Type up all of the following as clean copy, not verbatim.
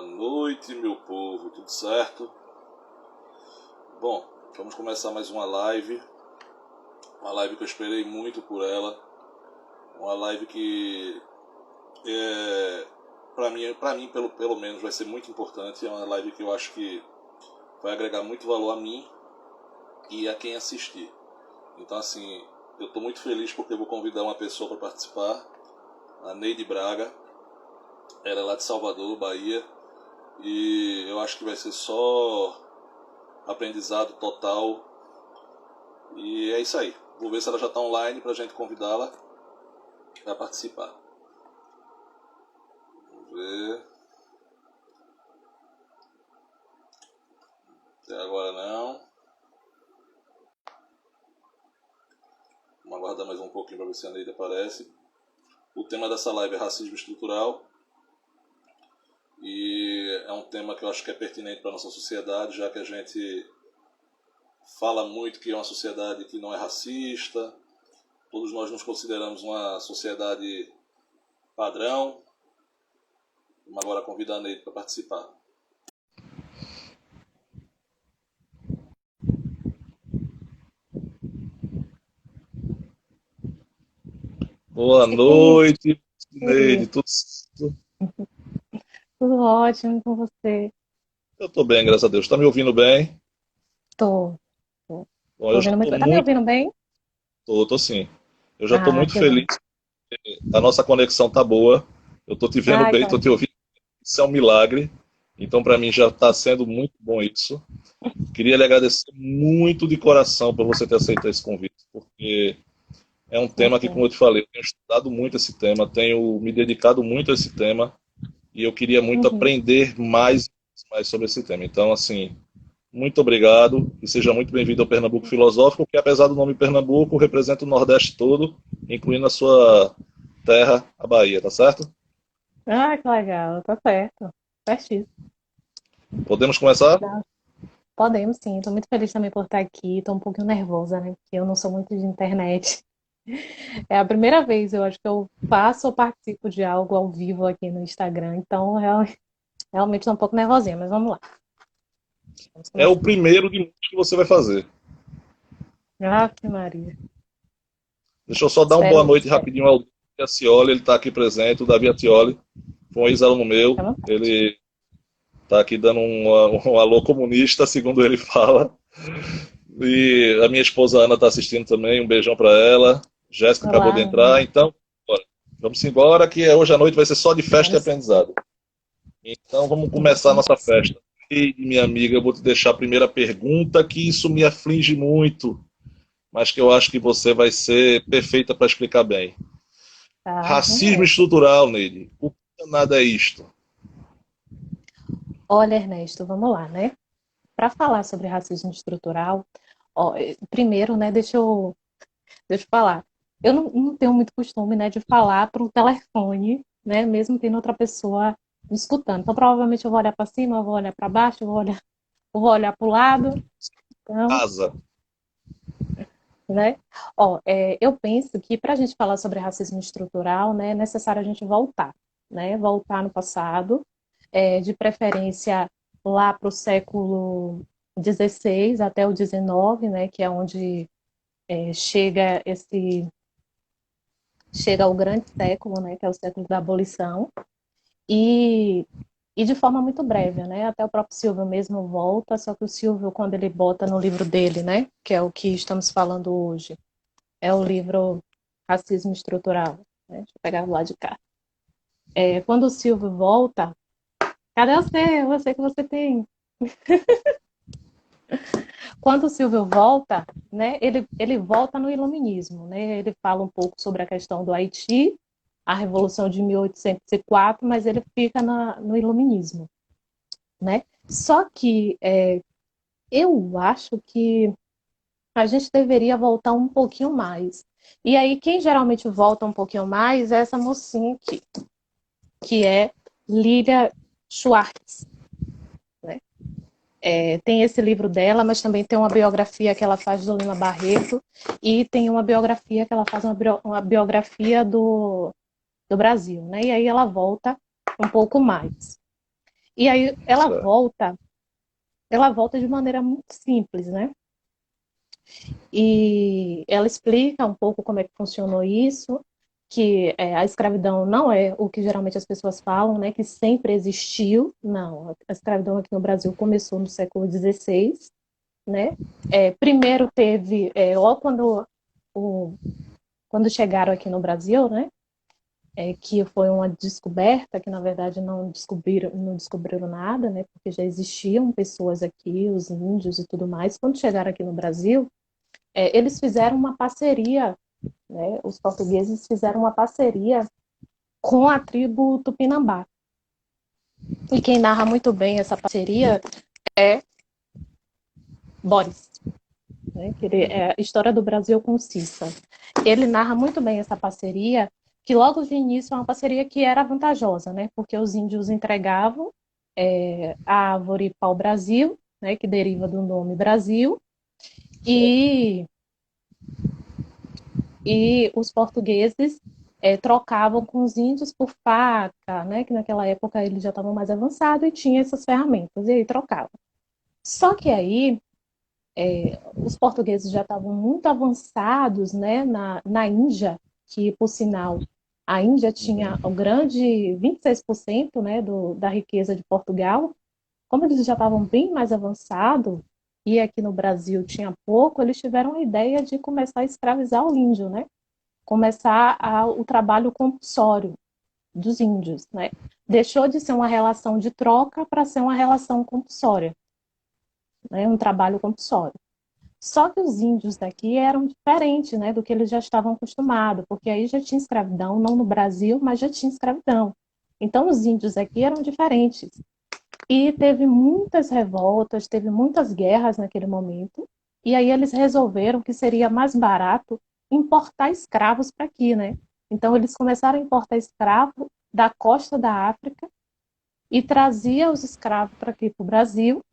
noite, meu povo, tudo certo? Bom, vamos começar mais uma live que eu esperei muito por ela, uma live que para mim pelo menos vai ser muito importante, é uma live que eu acho que vai agregar muito valor a mim e a quem assistir. Então assim, eu estou muito feliz porque eu vou convidar uma pessoa para participar, a Neide Braga, ela é lá de Salvador, Bahia, e eu acho que vai ser só aprendizado total. E é isso aí. Vou ver se ela já está online para a gente convidá-la para participar. Vamos ver. Até agora não. Vamos aguardar mais um pouquinho para ver se a Neide aparece. O tema dessa live é racismo estrutural. E é um tema que eu acho que é pertinente para a nossa sociedade, já que a gente fala muito que é uma sociedade que não é racista. Todos nós nos consideramos uma sociedade padrão. Vamos agora convidar a Neide para participar. Boa noite, Neide. Tudo certo? Tudo ótimo com você. Eu estou bem, graças a Deus. Está me ouvindo bem? Tô, tô, Bom, tô eu já ouvindo muito estou bem. Tá me muito. ouvindo bem? Tô sim. Eu já estou Ah, muito que feliz. bom. A nossa conexão tá boa. Eu estou te vendo Ah, bem, que estou te legal. ouvindo. Isso é um milagre. Então, para mim, já está sendo muito bom isso. Queria lhe agradecer muito de coração por você ter aceitado esse convite, porque é um tema que, como Ok. eu te falei, eu tenho estudado muito esse tema, tenho me dedicado muito a esse tema e eu queria muito Uhum. aprender mais sobre esse tema. Então, assim, muito obrigado e seja muito bem-vindo ao Pernambuco Filosófico, que apesar do nome Pernambuco, representa o Nordeste todo, incluindo a sua terra, a Bahia, tá certo? Ah, que legal. Tá certo. Certíssimo. Podemos começar? Tá. Podemos sim. Tô muito feliz também por estar aqui. Tô um pouquinho nervosa, né? Porque eu não sou muito de internet. É a primeira vez, eu acho que eu faço ou participo de algo ao vivo aqui no Instagram. Então, realmente tô um pouco nervosinha, mas vamos lá. Vamos É o começar. primeiro de muitos que você vai fazer. Ah, que Maria. Deixa eu só dar uma boa Espero, noite espero. rapidinho ao Davi Acioli, ele está aqui presente, o Davi Acioli, foi um ex-aluno meu, Tá bom? ele está aqui dando um alô comunista, segundo ele fala. E a minha esposa Ana está assistindo também, um beijão para ela. Jéssica acabou de Olá, entrar, Ana. então bora. Vamos embora, que hoje à noite vai ser só de festa e Vamos. aprendizado. Então vamos começar a Vamos. nossa festa. E minha amiga, eu vou te deixar a primeira pergunta, que isso me aflige muito, mas que eu acho que você vai ser perfeita para explicar bem. Tá, vamos Racismo nessa. estrutural, Neide. O que nada é isto? Olha, Ernesto, vamos lá, né? Para falar sobre racismo estrutural, ó, primeiro, né, deixa eu falar. Eu não tenho muito costume, né, de falar para o telefone, né, mesmo tendo outra pessoa me escutando. Então, provavelmente eu vou olhar para cima, eu vou olhar para baixo, eu vou olhar para o lado. Então, Casa. né? Ó, eu penso que para a gente falar sobre racismo estrutural, né, é necessário a gente voltar, né? Voltar no passado, de preferência lá para o século XVI até o XIX, né? Que é onde chega chega o grande século, né? Que é o século da abolição. E e de forma muito breve, né? Até o próprio Silvio mesmo volta, só que o Silvio, quando ele bota no livro dele, né? Que é o que estamos falando hoje, é o livro Racismo Estrutural. Né? Deixa eu pegar lá de cá. Quando o Silvio volta, cadê você? Você que você tem. Quando o Silvio volta, né, ele volta no iluminismo. Né? Ele fala um pouco sobre a questão do Haiti, a Revolução de 1804, mas ele fica no iluminismo. Né? Só que eu acho que a gente deveria voltar um pouquinho mais. E aí, quem geralmente volta um pouquinho mais é essa mocinha aqui, que é Lilia Schwartz. Né? Tem esse livro dela, mas também tem uma biografia que ela faz do Lima Barreto e tem uma biografia que ela faz uma biografia do Brasil. Né? E aí ela volta um pouco mais. E aí Certo. ela volta de maneira muito simples, né? E ela explica um pouco como é que funcionou isso, que a escravidão não é o que geralmente as pessoas falam, né? Que sempre existiu. Não, a escravidão aqui no Brasil começou no século XVI, né? Primeiro teve, ó, o, quando chegaram aqui no Brasil, né? Que foi uma descoberta, que na verdade não descobriram nada, né? Porque já existiam pessoas aqui, os índios e tudo mais. Quando chegaram aqui no Brasil, eles fizeram uma parceria, né? Os portugueses fizeram uma parceria com a tribo Tupinambá. E quem narra muito bem essa parceria é Boris, né? Que é a história do Brasil com Cissa. Ele narra muito bem essa parceria, que logo de início é uma parceria que era vantajosa, né? Porque os índios entregavam a árvore pau-brasil, né? Que deriva do nome Brasil, Certo. e os portugueses trocavam com os índios por faca, né? Que naquela época eles já estavam mais avançados e tinham essas ferramentas, e aí trocavam. Só que aí os portugueses já estavam muito avançados, né, na Índia, que, por sinal, a Índia tinha o Uhum. grande 26%, né, da riqueza de Portugal. Como eles já estavam bem mais avançados, e aqui no Brasil tinha pouco, eles tiveram a ideia de começar a escravizar o índio, né? Começar o trabalho compulsório dos índios, né? Deixou de ser uma relação de troca para ser uma relação compulsória, né? Um trabalho compulsório. Só que os índios daqui eram diferentes, né, do que eles já estavam acostumados, porque aí já tinha escravidão, não no Brasil, mas já tinha escravidão. Então os índios aqui eram diferentes. E teve muitas revoltas, teve muitas guerras naquele momento. E aí eles resolveram que seria mais barato importar escravos para aqui, né? Então eles começaram a importar escravos da costa da África e trazia os escravos para aqui para o Brasil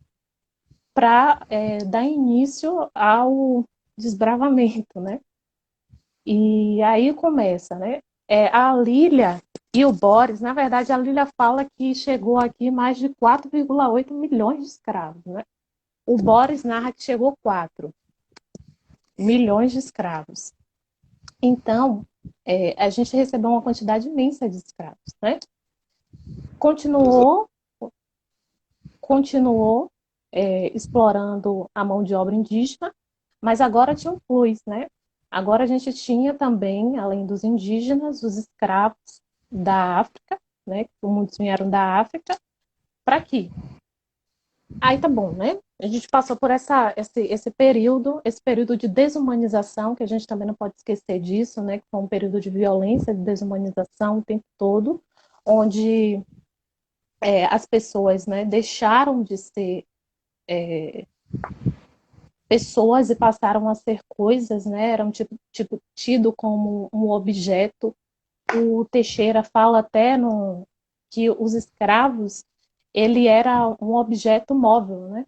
para dar início ao desbravamento, né? E aí começa, né? A Lília e o Boris, na verdade, a Lília fala que chegou aqui mais de 4,8 milhões de escravos, né? O Boris narra que chegou 4 milhões de escravos. Então, a gente recebeu uma quantidade imensa de escravos, né? Exato. Continuou, continuou explorando a mão de obra indígena, mas agora tinha um plus, né? Agora a gente tinha também, além dos indígenas, os escravos da África, né? Muitos vieram da África para aqui. Aí tá bom, né? A gente passou por esse período de desumanização, que a gente também não pode esquecer disso, né? Que foi um período de violência, de desumanização o tempo todo, onde as pessoas, né, deixaram de ser pessoas e passaram a ser coisas, né? Eram tido como um objeto. O Teixeira fala até que os escravos ele era um objeto móvel, né?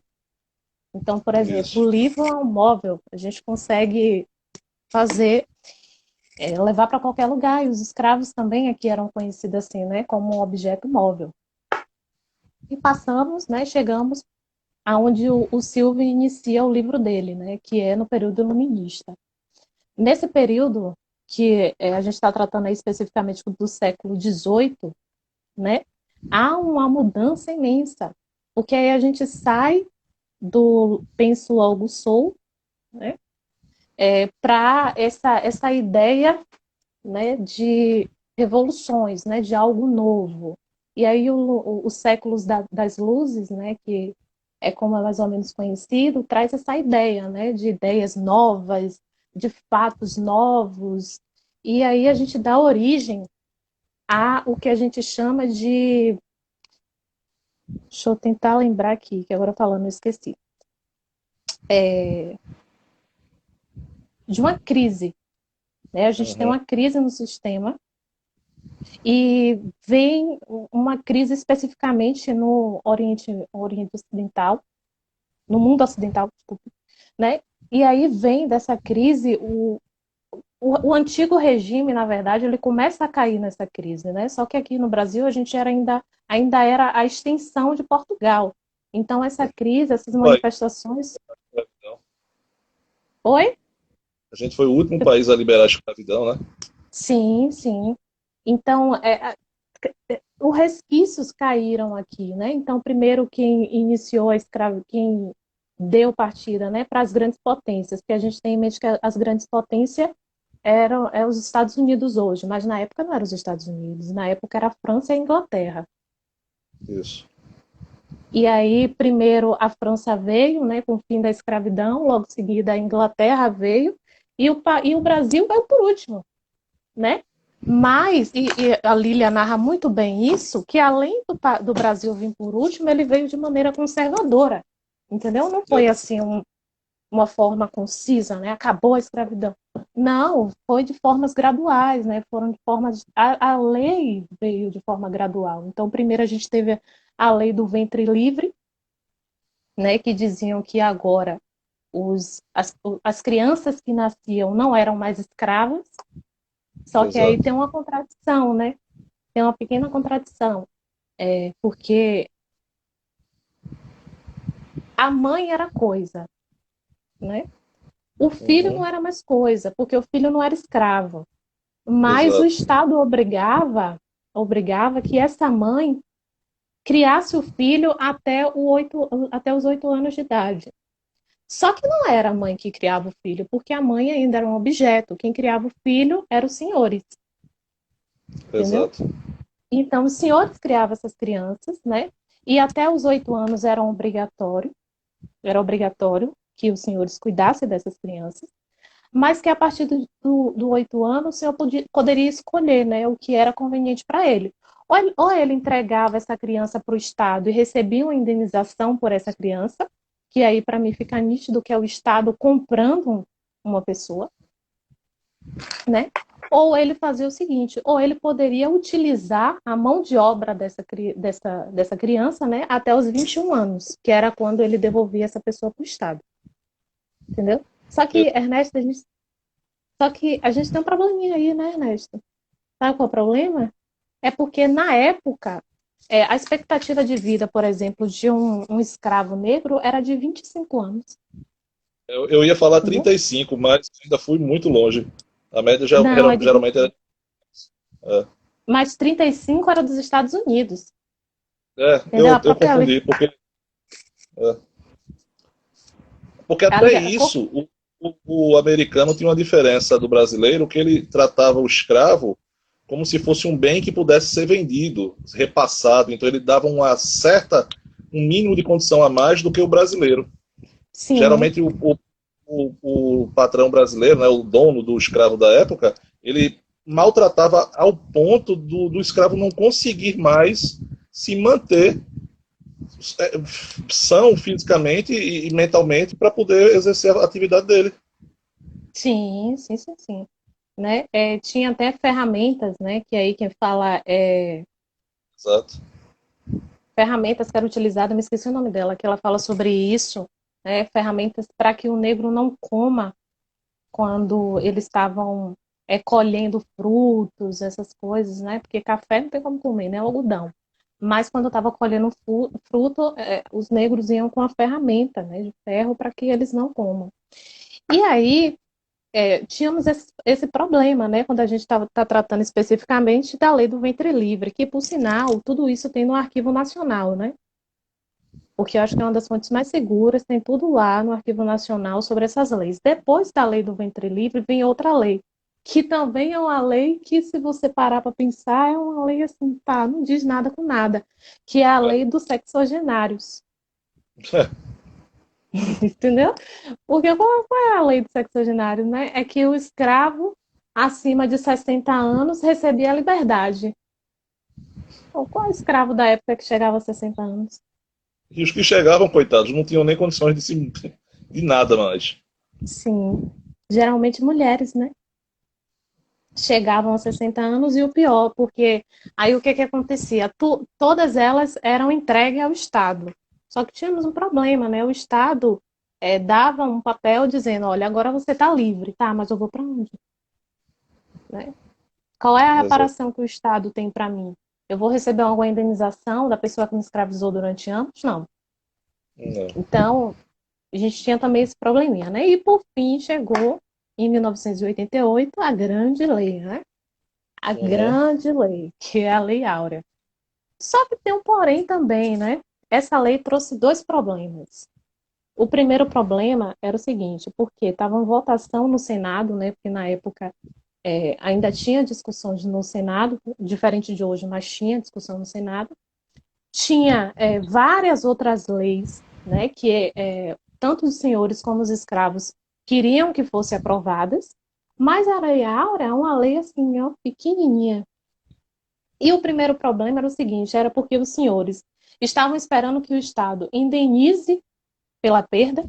Então, por exemplo, Isso. o livro é um móvel, a gente consegue fazer, levar para qualquer lugar, e os escravos também aqui eram conhecidos assim, né, como um objeto móvel. E passamos, né, chegamos aonde o Silvio inicia o livro dele, né, que é no período iluminista. Nesse período, que a gente está tratando aí especificamente do século XVIII, né, há uma mudança imensa, porque aí a gente sai do penso logo sou, né, para essa ideia, né, de revoluções, né, de algo novo. E aí os séculos das luzes, né, que é como é mais ou menos conhecido, traz essa ideia, né, de ideias novas, de fatos novos. E aí a gente dá origem a o que a gente chama de, deixa eu tentar lembrar aqui, que agora falando eu esqueci, de uma crise, né? A gente tem Uhum. uma crise no sistema e vem uma crise especificamente no Oriente Ocidental, no mundo ocidental, desculpa, né? E aí vem dessa crise o antigo regime, na verdade, ele começa a cair nessa crise, né? Só que aqui no Brasil a gente era ainda era a extensão de Portugal. Então, essa crise, essas Olha, manifestações. Oi? a gente foi o último país a liberar a escravidão, né? Sim, sim. Então, os resquícios caíram aqui, né? Então, primeiro quem iniciou a escravidão, quem deu partida, né, para as grandes potências, porque a gente tem em mente que as grandes potências eram os Estados Unidos hoje, mas na época não eram os Estados Unidos, na época era a França e a Inglaterra. Isso. E aí, primeiro a França veio, né, com o fim da escravidão, logo em seguida a Inglaterra veio, e o Brasil veio por último, né? Mas, e a Lília narra muito bem isso, que além do Brasil vir por último, ele veio de maneira conservadora, entendeu? Não foi assim uma forma concisa, né? Acabou a escravidão. Não, foi de formas graduais, né? Foram de formas. A lei veio de forma gradual. Então, primeiro a gente teve a lei do ventre livre, né? Que diziam que agora as crianças que nasciam não eram mais escravas. Só que aí Exato. tem uma contradição, né? Tem uma pequena contradição. Porque a mãe era coisa, né? O filho não Uhum. era mais coisa, porque o filho não era escravo. Mas o Exato. Estado obrigava que essa mãe criasse o filho até os 8 anos de idade. Só que não era a mãe que criava o filho, porque a mãe ainda era um objeto. Quem criava o filho eram os senhores, entendeu? Exato. Então, os senhores criavam essas crianças, né? E até os 8 anos era obrigatório que os senhores cuidassem dessas crianças, mas que a partir do 8 anos o senhor poderia escolher, né, o que era conveniente para ele. Ou ele entregava essa criança para o Estado e recebia uma indenização por essa criança, que aí para mim fica nítido que é o Estado comprando uma pessoa, né? Ou ele fazia o seguinte, ou ele poderia utilizar a mão de obra dessa criança, né, até os 21 anos, que era quando ele devolvia essa pessoa para o Estado, entendeu? Só que a gente tem um probleminha aí, né, Ernesto? Sabe qual é o problema? É porque, na época, a expectativa de vida, por exemplo, de um escravo negro era de 25 anos. Eu ia falar Entendeu? 35, mas ainda fui muito longe. A média já Não, é de geralmente era. 25. É, Mas 35 era dos Estados Unidos. Entendeu? eu, A eu própria lei. confundi, é, porque até isso, o americano tinha uma diferença do brasileiro, que ele tratava o escravo como se fosse um bem que pudesse ser vendido, repassado. Então ele dava um mínimo de condição a mais do que o brasileiro. Sim, Geralmente o patrão brasileiro, né, o dono do escravo da época, ele maltratava ao ponto do escravo não conseguir mais se manter é, são fisicamente e mentalmente para poder exercer a atividade dele. sim, sim, sim, sim. Né? Tinha até ferramentas, né? Que aí quem fala Exato. ferramentas que eram utilizadas, me esqueci o nome dela, que ela fala sobre isso, né? Ferramentas para que o negro não coma quando eles estavam colhendo frutos, essas coisas, né? Porque café não tem como comer, né? Algodão. Mas quando estava colhendo fruto, os negros iam com a ferramenta, né, de ferro para que eles não comam. E aí tínhamos esse problema, né, quando a gente tá tratando especificamente da lei do ventre livre, que, por sinal, tudo isso tem no Arquivo Nacional, né? Porque eu acho que é uma das fontes mais seguras, tem tudo lá no Arquivo Nacional sobre essas leis. Depois da lei do ventre livre, vem outra lei, que também é uma lei que, se você parar para pensar, é uma lei assim, tá, não diz nada com nada, que é a lei dos sexagenários. Entendeu? Porque qual é a lei dos sexagenários, né? É que o escravo acima de 60 anos recebia a liberdade. Pô, qual é o escravo da época que chegava a 60 anos? E os que chegavam, coitados, não tinham nem condições de nada mais. Sim, geralmente mulheres, né? Chegavam a 60 anos e o pior, porque aí o que que acontecia? Todas elas eram entregues ao Estado. Só que tínhamos um problema, né? O Estado dava um papel dizendo, olha, agora você está livre, tá? Mas eu vou para onde? Né? Qual é a Exato. reparação que o Estado tem para mim? Eu vou receber alguma indenização da pessoa que me escravizou durante anos? Não. Não. Então, a gente tinha também esse probleminha, né? E por fim chegou em 1988 a grande lei, né? A Uhum. grande lei, que é a Lei Áurea. Só que tem um porém também, né? Essa lei trouxe dois problemas. O primeiro problema era o seguinte, porque estava em votação no Senado, né? Porque na época ainda tinha discussões no Senado, diferente de hoje, mas tinha discussão no Senado. Tinha várias outras leis, né? Que tanto os senhores como os escravos queriam que fossem aprovadas, mas a Lei Áurea é uma lei assim, ó, pequenininha. E o primeiro problema era o seguinte, era porque os senhores estavam esperando que o Estado indenize pela perda,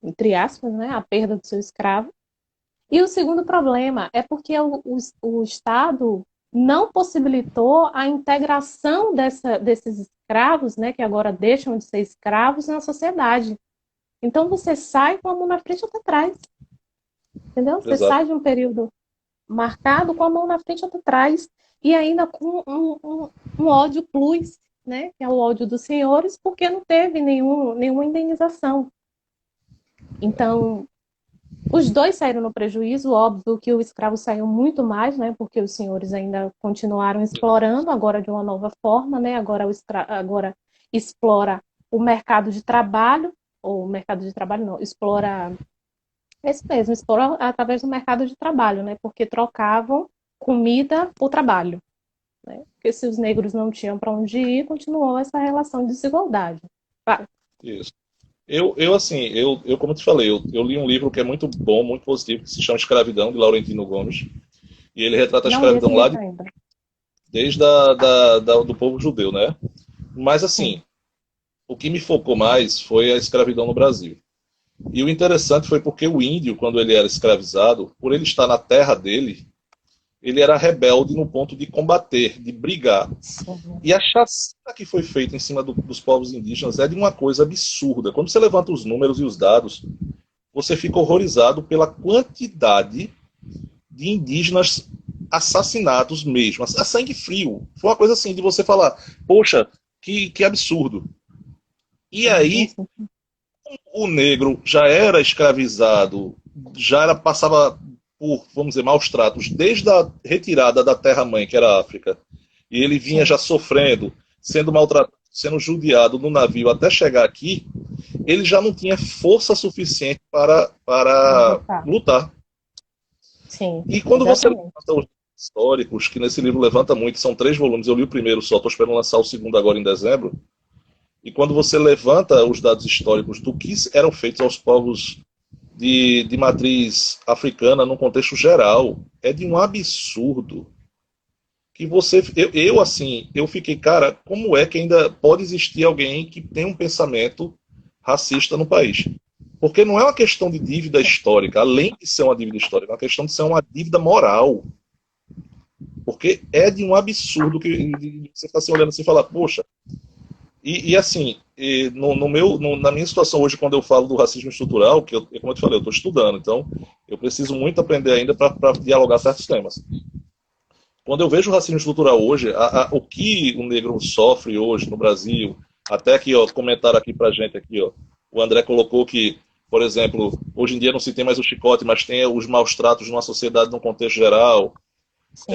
entre aspas, né, a perda do seu escravo. E o segundo problema é porque o Estado não possibilitou a integração desses escravos, né, que agora deixam de ser escravos, na sociedade. Então você sai com a mão na frente e outra atrás, entendeu? Você Exato. sai de um período marcado com a mão na frente e outra atrás, e ainda com um ódio plus, né, que é o ódio dos senhores, porque não teve nenhuma indenização. Então, os dois saíram no prejuízo, óbvio que o escravo saiu muito mais, né? Porque os senhores ainda continuaram explorando, agora de uma nova forma, né? Agora explora o mercado de trabalho, ou o mercado de trabalho não, explora, é isso mesmo, explora através do mercado de trabalho, né? Porque trocavam comida por trabalho, né? Porque se os negros não tinham para onde ir, continuou essa relação de desigualdade. Claro. Isso. Como eu te falei, eu li um livro que é muito bom, muito positivo, que se chama Escravidão, de Laurentino Gomes. E ele retrata a Não li esse escravidão lá livro ainda. desde do povo judeu, né? Mas, Sim, assim, o que me focou mais foi a escravidão no Brasil. E o interessante foi porque o índio, quando ele era escravizado, por ele estar na terra dele, ele era rebelde no ponto de combater, de brigar. sim. E a chacina que foi feita em cima dos povos indígenas é de uma coisa absurda. Quando você levanta os números e os dados, você fica horrorizado pela quantidade de indígenas assassinados mesmo, a sangue frio. Foi uma coisa assim de você falar, poxa, que absurdo. E Sim, aí, sim. o negro já era escravizado, passava por, vamos dizer, maus tratos, desde a retirada da terra-mãe, que era a África, e ele vinha Sim. já sofrendo, sendo maltratado, sendo judiado no navio até chegar aqui, ele já não tinha força suficiente Para para lutar. lutar. Sim, E quando você exatamente. levanta os históricos, que nesse livro levanta muito, são 3 volumes, eu li o primeiro só, estou esperando lançar o segundo agora em dezembro, e quando você levanta os dados históricos do que eram feitos aos povos de matriz africana no contexto geral, é de um absurdo que eu fiquei, cara, como é que ainda pode existir alguém que tem um pensamento racista no país? Porque não é uma questão de dívida histórica, além de ser uma dívida histórica, é uma questão de ser uma dívida moral. Porque é de um absurdo que você está se olhando assim e falar, poxa. Assim, na minha situação hoje, quando eu falo do racismo estrutural, como eu te falei, eu estou estudando, então eu preciso muito aprender ainda para dialogar certos temas. Quando eu vejo o racismo estrutural hoje, o que o negro sofre hoje no Brasil, até aqui, ó, comentaram aqui pra gente aqui, ó, o André colocou que, por exemplo, hoje em dia não se tem mais o chicote, mas tem os maus tratos numa sociedade num contexto geral. Sim,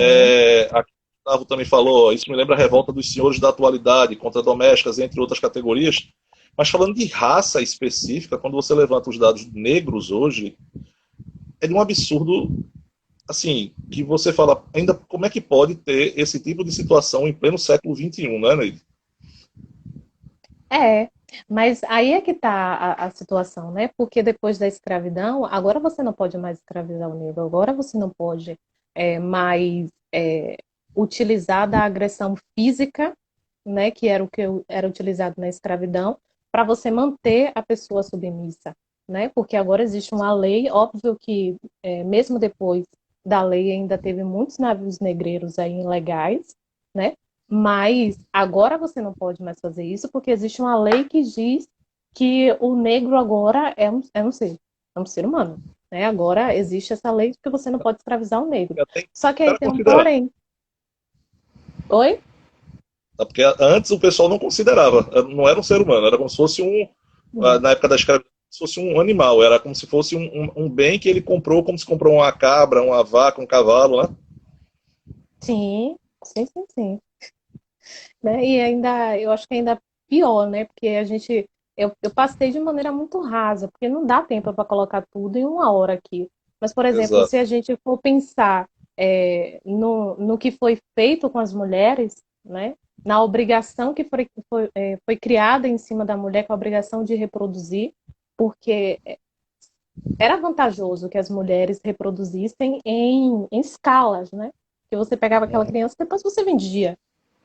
Aqui o Gustavo também falou, isso me lembra a revolta dos senhores da atualidade contra domésticas, entre outras categorias. Mas falando de raça específica, quando você levanta os dados negros hoje, é de um absurdo assim, que você fala, ainda como é que pode ter esse tipo de situação em pleno século XXI, né, Neide? é. Mas aí é que está a situação, né? Porque depois da escravidão, agora você não pode mais escravizar o negro, agora você não pode mais utilizar da agressão física, né? Que era o que era utilizado na escravidão, para você manter a pessoa submissa, né? Porque agora existe uma lei, óbvio que mesmo depois da lei ainda teve muitos navios negreiros aí ilegais, né? Mas agora você não pode mais fazer isso porque existe uma lei que diz que o negro agora é um ser humano. Né? Agora existe essa lei que você não pode escravizar o negro. Já tem Só que aí cara tem um considerado. porém. Oi? Porque antes o pessoal não considerava, não era um ser humano, era como se fosse na época da escravidão, como se fosse um animal, era como se fosse um bem que ele comprou, como se comprou uma cabra, uma vaca, um cavalo, né? Sim, sim, sim, sim. Né? E ainda, eu acho que ainda pior, né? Porque eu passei de maneira muito rasa, porque não dá tempo para colocar tudo em uma hora aqui. Mas, por exemplo, Exato. se a gente for pensar no que foi feito com as mulheres, né? Na obrigação que foi criada em cima da mulher, com a obrigação de reproduzir, porque era vantajoso que as mulheres reproduzissem em escalas, né? Que você pegava aquela Uhum. criança e depois você vendia,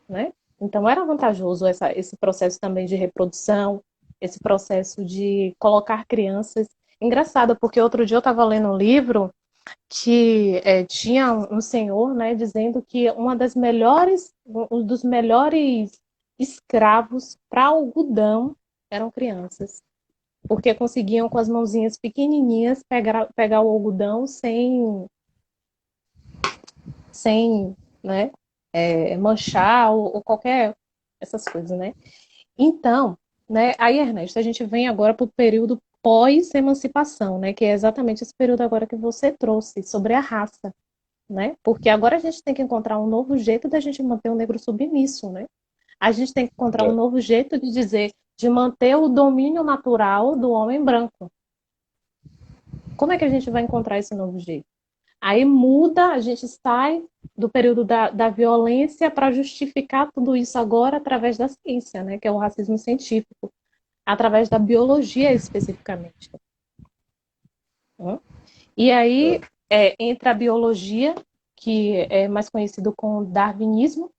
né? Então era vantajoso esse processo também de reprodução, esse processo de colocar crianças. Engraçado, porque outro dia eu estava lendo um livro que tinha um senhor, né, dizendo que um dos melhores escravos para algodão eram crianças, porque conseguiam com as mãozinhas pequenininhas pegar o algodão sem, né, manchar ou qualquer essas coisas, né? Então, né, aí, Ernesto, a gente vem agora para o período pós-emancipação, né, que é exatamente esse período agora que você trouxe sobre a raça, né? Porque agora a gente tem que encontrar um novo jeito da gente manter o negro submisso, né? A gente tem que encontrar um É. novo jeito de dizer, de manter o domínio natural do homem branco. Como é que a gente vai encontrar esse novo jeito? Aí muda, a gente sai do período da violência para justificar tudo isso agora através da ciência, né? Que é o racismo científico, através da biologia especificamente. Né? E aí É. entra a biologia, que é mais conhecido como darwinismo,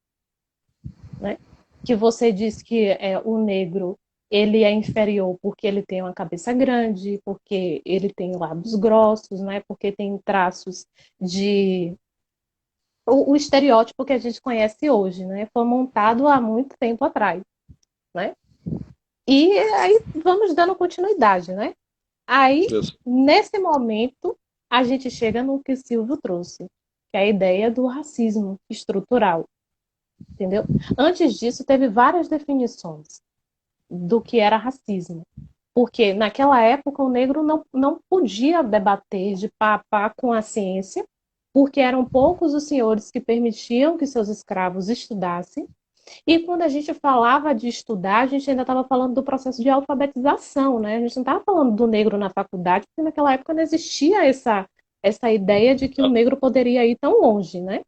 né? Que você diz que o negro ele é inferior porque ele tem uma cabeça grande, porque ele tem lábios grossos, né? Porque tem traços de o estereótipo que a gente conhece hoje, né? Foi montado há muito tempo atrás, né? E aí vamos dando continuidade, né? Aí, Isso. nesse momento, a gente chega no que o Silvio trouxe, que é a ideia do racismo estrutural, entendeu? Antes disso, teve várias definições do que era racismo. Porque naquela época o negro não podia debater de pá a pá com a ciência, porque eram poucos os senhores que permitiam que seus escravos estudassem. E quando a gente falava de estudar, a gente ainda estava falando do processo de alfabetização, né? A gente não estava falando do negro na faculdade, porque naquela época não existia essa ideia de que o negro poderia ir tão longe, né?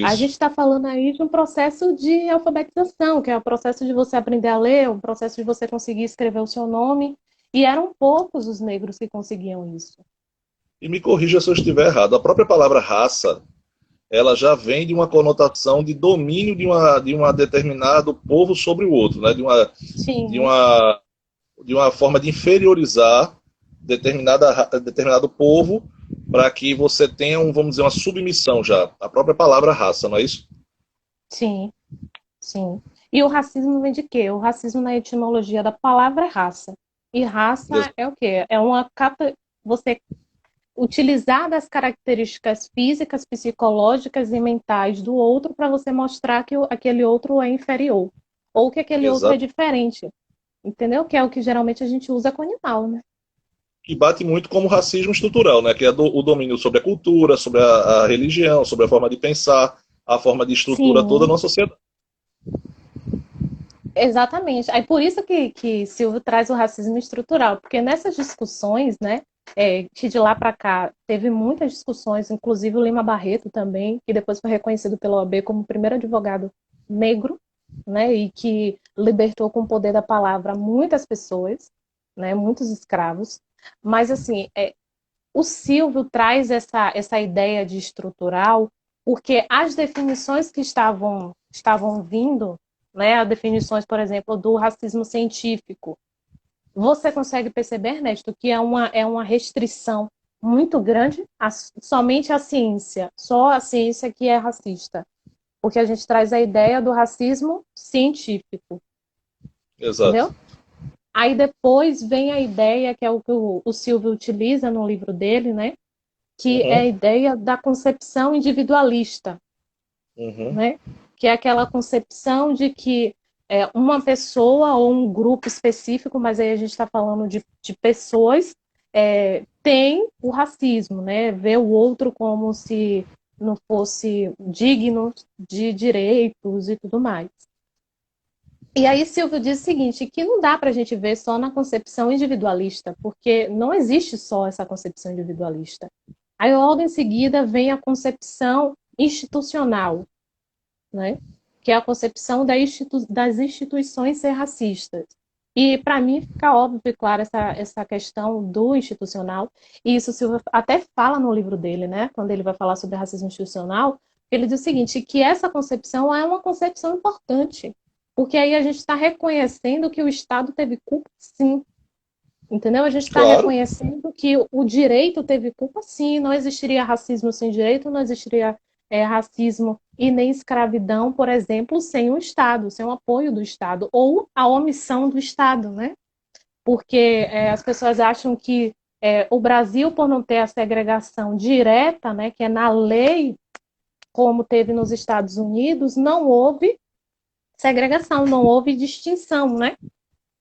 A gente Isso. está falando aí de um processo de alfabetização, que é o processo de você aprender a ler, o processo de você conseguir escrever o seu nome, e eram poucos os negros que conseguiam isso. E me corrija se eu estiver errado. A própria palavra raça, ela já vem de uma conotação de domínio de uma determinado povo sobre o outro, né? De Sim, uma, de uma forma de inferiorizar determinado povo para que você tenha, vamos dizer, uma submissão já. A própria palavra raça, não é isso? sim, sim. E o racismo vem de quê? O racismo na etimologia da palavra é raça. E raça Exato. é o quê? É uma capa, você utilizar das características físicas, psicológicas e mentais do outro para você mostrar que aquele outro é inferior ou que aquele outro é Exato. diferente, entendeu? Que é o que geralmente a gente usa com animal, né? Que bate muito como racismo estrutural, né? Que é o domínio sobre a cultura, sobre a religião, sobre a forma de pensar, a forma de estrutura toda da Sim, nossa sociedade. exatamente. Aí por isso que Silvio traz o racismo estrutural, porque nessas discussões, né, que de lá para cá teve muitas discussões, inclusive o Lima Barreto também, que depois foi reconhecido pela OAB como o primeiro advogado negro, né, e que libertou com o poder da palavra muitas pessoas, né, muitos escravos. Mas assim, o Silvio traz essa ideia de estrutural, porque as definições que estavam vindo, né, as definições, por exemplo, do racismo científico, você consegue perceber, Ernesto, que é uma restrição muito grande somente a ciência, só a ciência que é racista, porque a gente traz a ideia do racismo científico, Exato. entendeu? Aí depois vem a ideia, que é o que o Silvio utiliza no livro dele, né? Que é a Uhum, ideia da concepção individualista, uhum. né? que é aquela concepção de que uma pessoa ou um grupo específico, mas aí a gente está falando de pessoas, tem o racismo, né? Vê o outro como se não fosse digno de direitos e tudo mais. E aí Silvio diz o seguinte, que não dá para a gente ver só na concepção individualista, porque não existe só essa concepção individualista. Aí logo em seguida vem a concepção institucional, né? Que é a concepção das instituições ser racistas. E para mim fica óbvio e claro essa questão do institucional, e isso o Silvio até fala no livro dele, né? Quando ele vai falar sobre racismo institucional, ele diz o seguinte, que essa concepção é uma concepção importante, porque aí a gente está reconhecendo que o Estado teve culpa, sim. Entendeu? A gente está Claro. reconhecendo que o direito teve culpa, sim. Não existiria racismo sem direito, não existiria racismo e nem escravidão, por exemplo, sem o Estado, sem o apoio do Estado, ou a omissão do Estado, né? Porque as pessoas acham que o Brasil, por não ter a segregação direta, né, que é na lei, como teve nos Estados Unidos, não houve segregação, não houve distinção, né?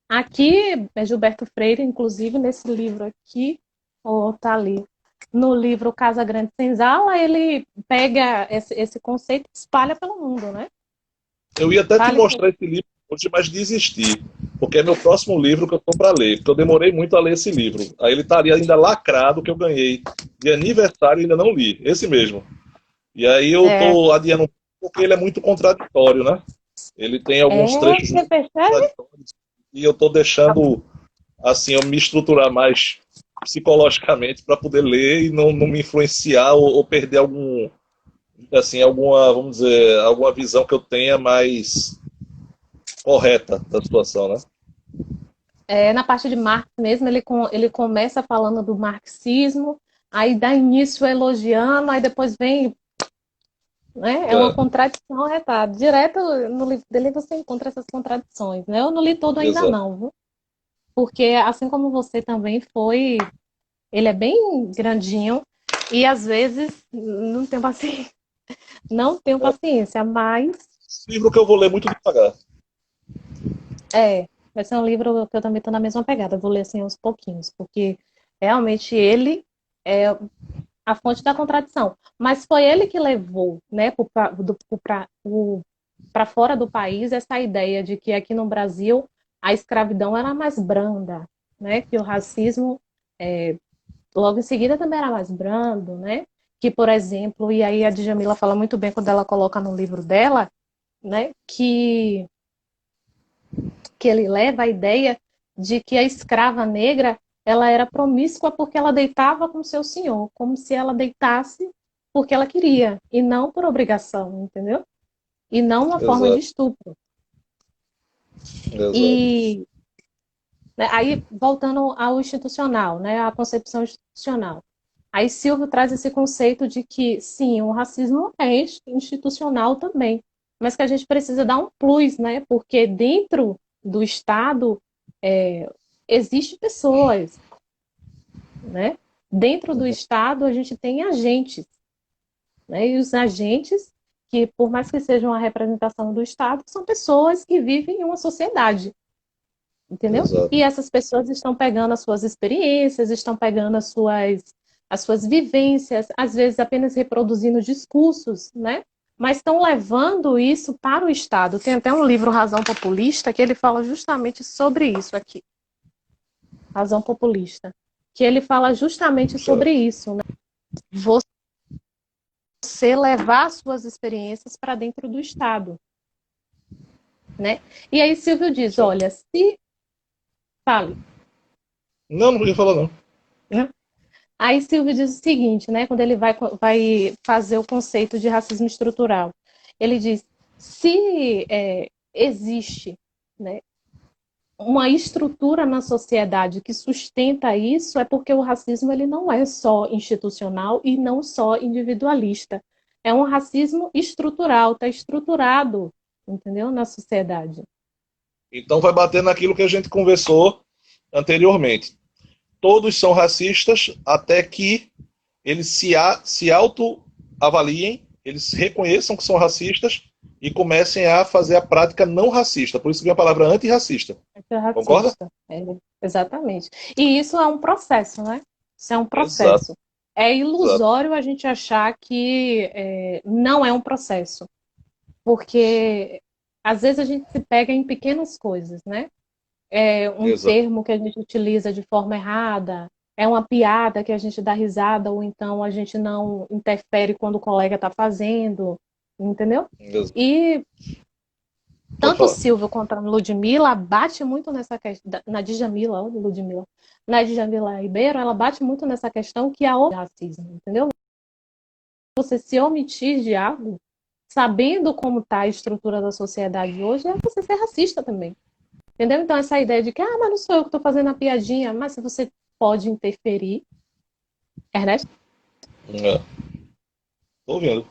Aqui, Gilberto Freire, inclusive, nesse livro aqui, ou tá ali, no livro Casa Grande Senzala, ele pega esse conceito e espalha pelo mundo, né? Eu ia até te mostrar esse livro hoje, mas desisti, porque é meu próximo livro que eu estou para ler, porque eu demorei muito a ler esse livro. Aí ele estaria ainda lacrado, que eu ganhei de aniversário e ainda não li, esse mesmo. E aí eu estou adiando, porque ele é muito contraditório, né? Ele tem alguns trechos muito contraditórios, e eu estou deixando, assim, eu me estruturar mais psicologicamente para poder ler e não me influenciar ou perder alguma, vamos dizer, alguma visão que eu tenha mais correta da situação, né? Na parte de Marx mesmo, ele começa falando do marxismo, aí dá início elogiando, aí depois vem, né? É uma contradição retada. Direto no livro dele você encontra essas contradições, né? Eu não li todo ainda não, viu? Porque assim como você também foi, ele é bem grandinho e às vezes não tenho paciência. Não tenho paciência, mas... Esse livro que eu vou ler muito devagar. Vai ser um livro que eu também estou na mesma pegada, eu vou ler assim aos pouquinhos, porque realmente ele é a fonte da contradição. Mas foi ele que levou, né, para fora do país essa ideia de que aqui no Brasil a escravidão era mais branda, né, que o racismo logo em seguida também era mais brando, né, que, por exemplo, e aí a Djamila fala muito bem quando ela coloca no livro dela, né, que ele leva a ideia de que a escrava negra ela era promíscua porque ela deitava com seu senhor, como se ela deitasse porque ela queria, e não por obrigação, entendeu? E não uma forma de estupro. E aí, voltando ao institucional, né, à concepção institucional. Aí Silvio traz esse conceito de que, sim, o racismo é institucional também, mas que a gente precisa dar um plus, né, porque dentro do Estado existem pessoas, né? Dentro do Estado a gente tem agentes, né? E os agentes, que por mais que sejam a representação do Estado, são pessoas que vivem em uma sociedade, entendeu? Exato. E essas pessoas estão pegando as suas experiências, estão pegando as suas vivências, às vezes apenas reproduzindo discursos, né? Mas estão levando isso para o Estado. Tem até um livro, Razão Populista, que ele fala justamente sobre isso aqui. Razão Populista. Que ele fala justamente sobre isso, né? Você levar suas experiências para dentro do Estado, né? E aí Silvio diz, olha, se... Fale. Não ia falar não. Aí Silvio diz o seguinte, né? Quando ele vai fazer o conceito de racismo estrutural. Ele diz, se existe, né, uma estrutura na sociedade que sustenta isso, é porque o racismo ele não é só institucional e não só individualista. É um racismo estrutural, está estruturado, entendeu? Na sociedade. Então vai bater naquilo que a gente conversou anteriormente. Todos são racistas até que eles se autoavaliem, eles reconheçam que são racistas e comecem a fazer a prática não racista. Por isso que vem a palavra antirracista. Concorda? Antirracista. Exatamente. E isso é um processo, né? Isso é um Exato, processo. É exato. ilusório a gente achar que não é um processo, porque às vezes a gente se pega em pequenas coisas, né? É um Exato. termo que a gente utiliza de forma errada, é uma piada que a gente dá risada, ou então a gente não interfere quando o colega está fazendo, entendeu? Exato. E Pode tanto o falar. Silvio quanto a Ludmilla bate muito nessa questão, na Djamila, ó, Ludmilla, na Djamila Ribeiro, ela bate muito nessa questão que é o racismo, entendeu? Você se omitir de algo, sabendo como está a estrutura da sociedade hoje, é você ser racista também. Entendeu? Então, essa ideia de que, mas não sou eu que estou fazendo a piadinha, mas se você pode interferir. Ernesto? É, tô ouvindo.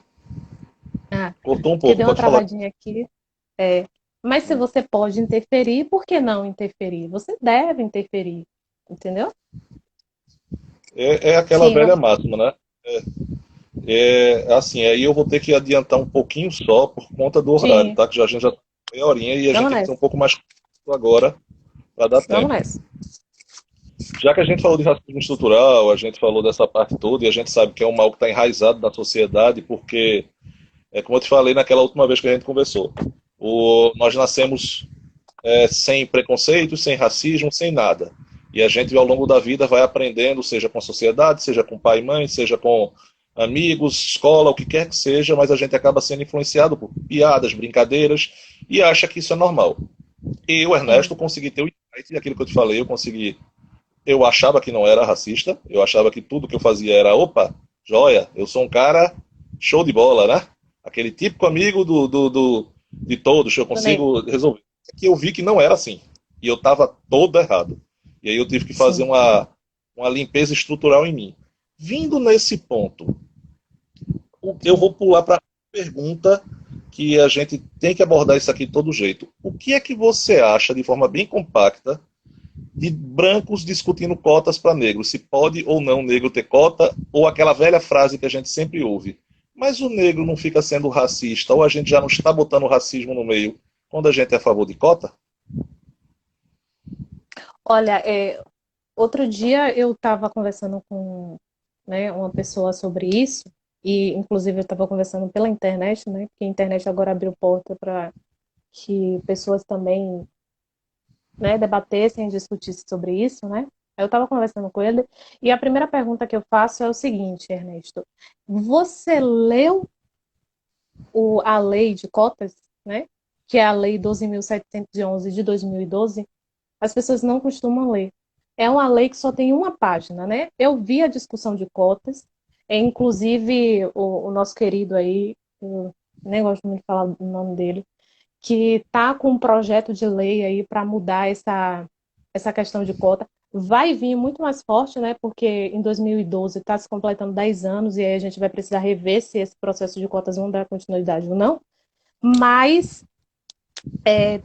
Ah, Cortou um que pouco, deu uma pode falar. travadinha aqui. É, mas se você pode interferir, por que não interferir? Você deve interferir, entendeu? É aquela Sim, velha máxima, né? Assim, aí eu vou ter que adiantar um pouquinho só por conta do horário, sim, tá? Que a gente já tá meia horinha e a gente vamos tem que ser um nessa, pouco mais curto agora para dar vamos tempo. nessa. Já que a gente falou de racismo estrutural, a gente falou dessa parte toda e a gente sabe que é um mal que está enraizado na sociedade, porque, como eu te falei naquela última vez que a gente conversou, nós nascemos sem preconceito, sem racismo, sem nada. E a gente, ao longo da vida, vai aprendendo, seja com a sociedade, seja com pai e mãe, seja com amigos, escola, o que quer que seja, mas a gente acaba sendo influenciado por piadas, brincadeiras, e acha que isso é normal. E o Sim, Ernesto consegui ter o insight daquilo que eu te falei, eu achava que não era racista, eu achava que tudo que eu fazia era, opa, joia, eu sou um cara show de bola, né? Aquele típico amigo de todos, eu também. consigo resolver. Que eu vi que não era assim. E eu estava todo errado. E aí eu tive que fazer Sim. uma limpeza estrutural em mim. Vindo nesse ponto, eu vou pular para a pergunta que a gente tem que abordar isso aqui de todo jeito. O que é que você acha, de forma bem compacta, de brancos discutindo cotas para negros, se pode ou não negro ter cota, ou aquela velha frase que a gente sempre ouve. Mas o negro não fica sendo racista, ou a gente já não está botando racismo no meio quando a gente é a favor de cota? Olha, outro dia eu estava conversando com, né, uma pessoa sobre isso, e inclusive eu estava conversando pela internet, né, porque a internet agora abriu porta para que pessoas também, né, debatessem e discutissem sobre isso, né? Eu estava conversando com ele, e a primeira pergunta que eu faço é o seguinte, Ernesto: você leu a lei de cotas, né? Que é a lei 12.711 de 2012? As pessoas não costumam ler. É uma lei que só tem uma página, né? Eu vi a discussão de cotas, inclusive o nosso querido aí, eu nem gosto muito de falar o nome dele, que está com um projeto de lei aí para mudar essa questão de cota. Vai vir muito mais forte, né? Porque em 2012 está se completando 10 anos e aí a gente vai precisar rever se esse processo de cotas vão dar continuidade ou não. Mas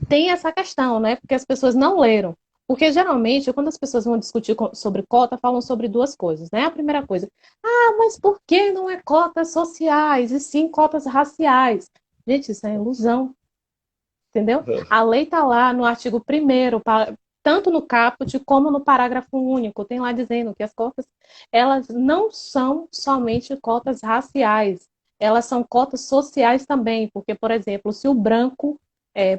tem essa questão, né? Porque as pessoas não leram. Porque geralmente, quando as pessoas vão discutir sobre cota, falam sobre duas coisas, né? A primeira coisa, mas por que não é cotas sociais e sim cotas raciais? Gente, isso é ilusão, entendeu? A lei está lá no artigo 1º, tanto no caput como no parágrafo único, tem lá dizendo que as cotas, elas não são somente cotas raciais, elas são cotas sociais também, porque, por exemplo, se o branco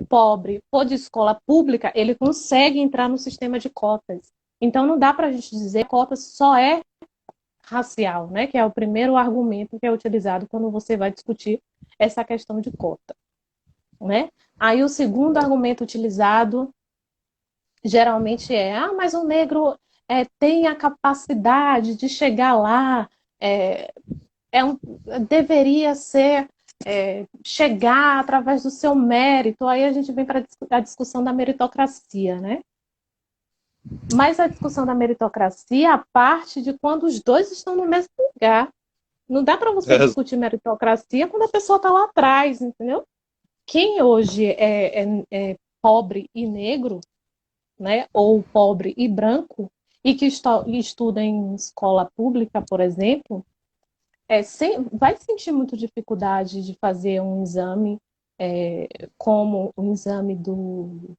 pobre for de escola pública, ele consegue entrar no sistema de cotas. Então, não dá para a gente dizer que cota só é racial, né? Que é o primeiro argumento que é utilizado quando você vai discutir essa questão de cota, né? Aí o segundo argumento utilizado geralmente mas o negro tem a capacidade de chegar lá, é, deveria ser chegar através do seu mérito. Aí a gente vem para a discussão da meritocracia, né? Mas a discussão da meritocracia parte de quando os dois estão no mesmo lugar. Não dá para você É, discutir meritocracia quando a pessoa está lá atrás, entendeu? Quem hoje é pobre e negro, né, ou pobre e branco, e que estuda em escola pública, por exemplo, vai sentir muita dificuldade de fazer um exame, como o exame do...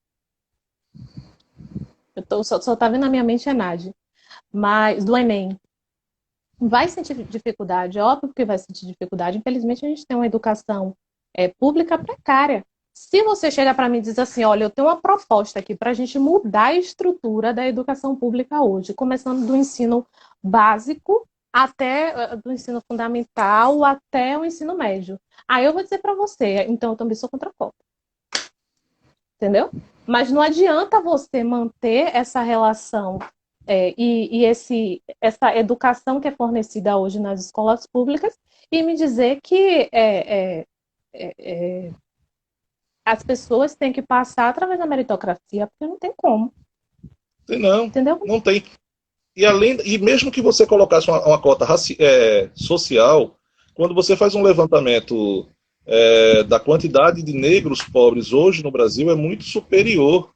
Só tá vendo na minha mente a ENAD, mas do Enem. Vai sentir dificuldade, óbvio que vai sentir dificuldade. Infelizmente, a gente tem uma educação pública precária. Se você chega para mim e diz assim, olha, eu tenho uma proposta aqui para a gente mudar a estrutura da educação pública hoje, começando do ensino básico até do ensino fundamental até o ensino médio. Aí eu vou dizer para você, então eu também sou contra a cota. Entendeu? Mas não adianta você manter essa relação essa educação que é fornecida hoje nas escolas públicas e me dizer que as pessoas têm que passar através da meritocracia, porque não tem como. Tem não, Entendeu? não tem. E mesmo que você colocasse uma cota social, quando você faz um levantamento da quantidade de negros pobres hoje no Brasil, é muito superior.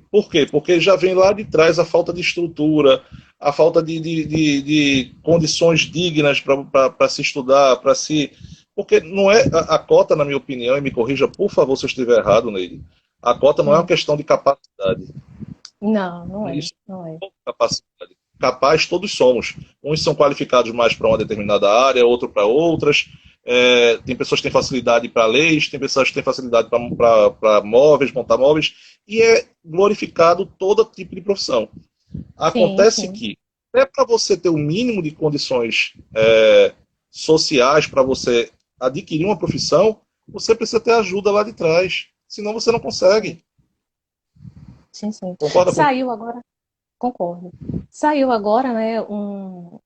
Por quê? Porque já vem lá de trás a falta de estrutura, a falta de condições dignas para se estudar, para se... Porque não é a cota, na minha opinião, e me corrija, por favor, se eu estiver errado, Neide, a cota não é uma questão de capacidade. Não, não é. Isso Não é. é capacidade. Capaz todos somos. Uns são qualificados mais para uma determinada área, outro para outras. Tem pessoas que têm facilidade para leis, tem pessoas que têm facilidade para móveis, montar móveis, e é glorificado todo tipo de profissão. Acontece Sim. que, até para você ter o mínimo de condições sociais para você adquirir uma profissão, você precisa ter ajuda lá de trás. Senão você não consegue. Sim, sim. Concorda com... Saiu agora, concordo. Saiu agora, né,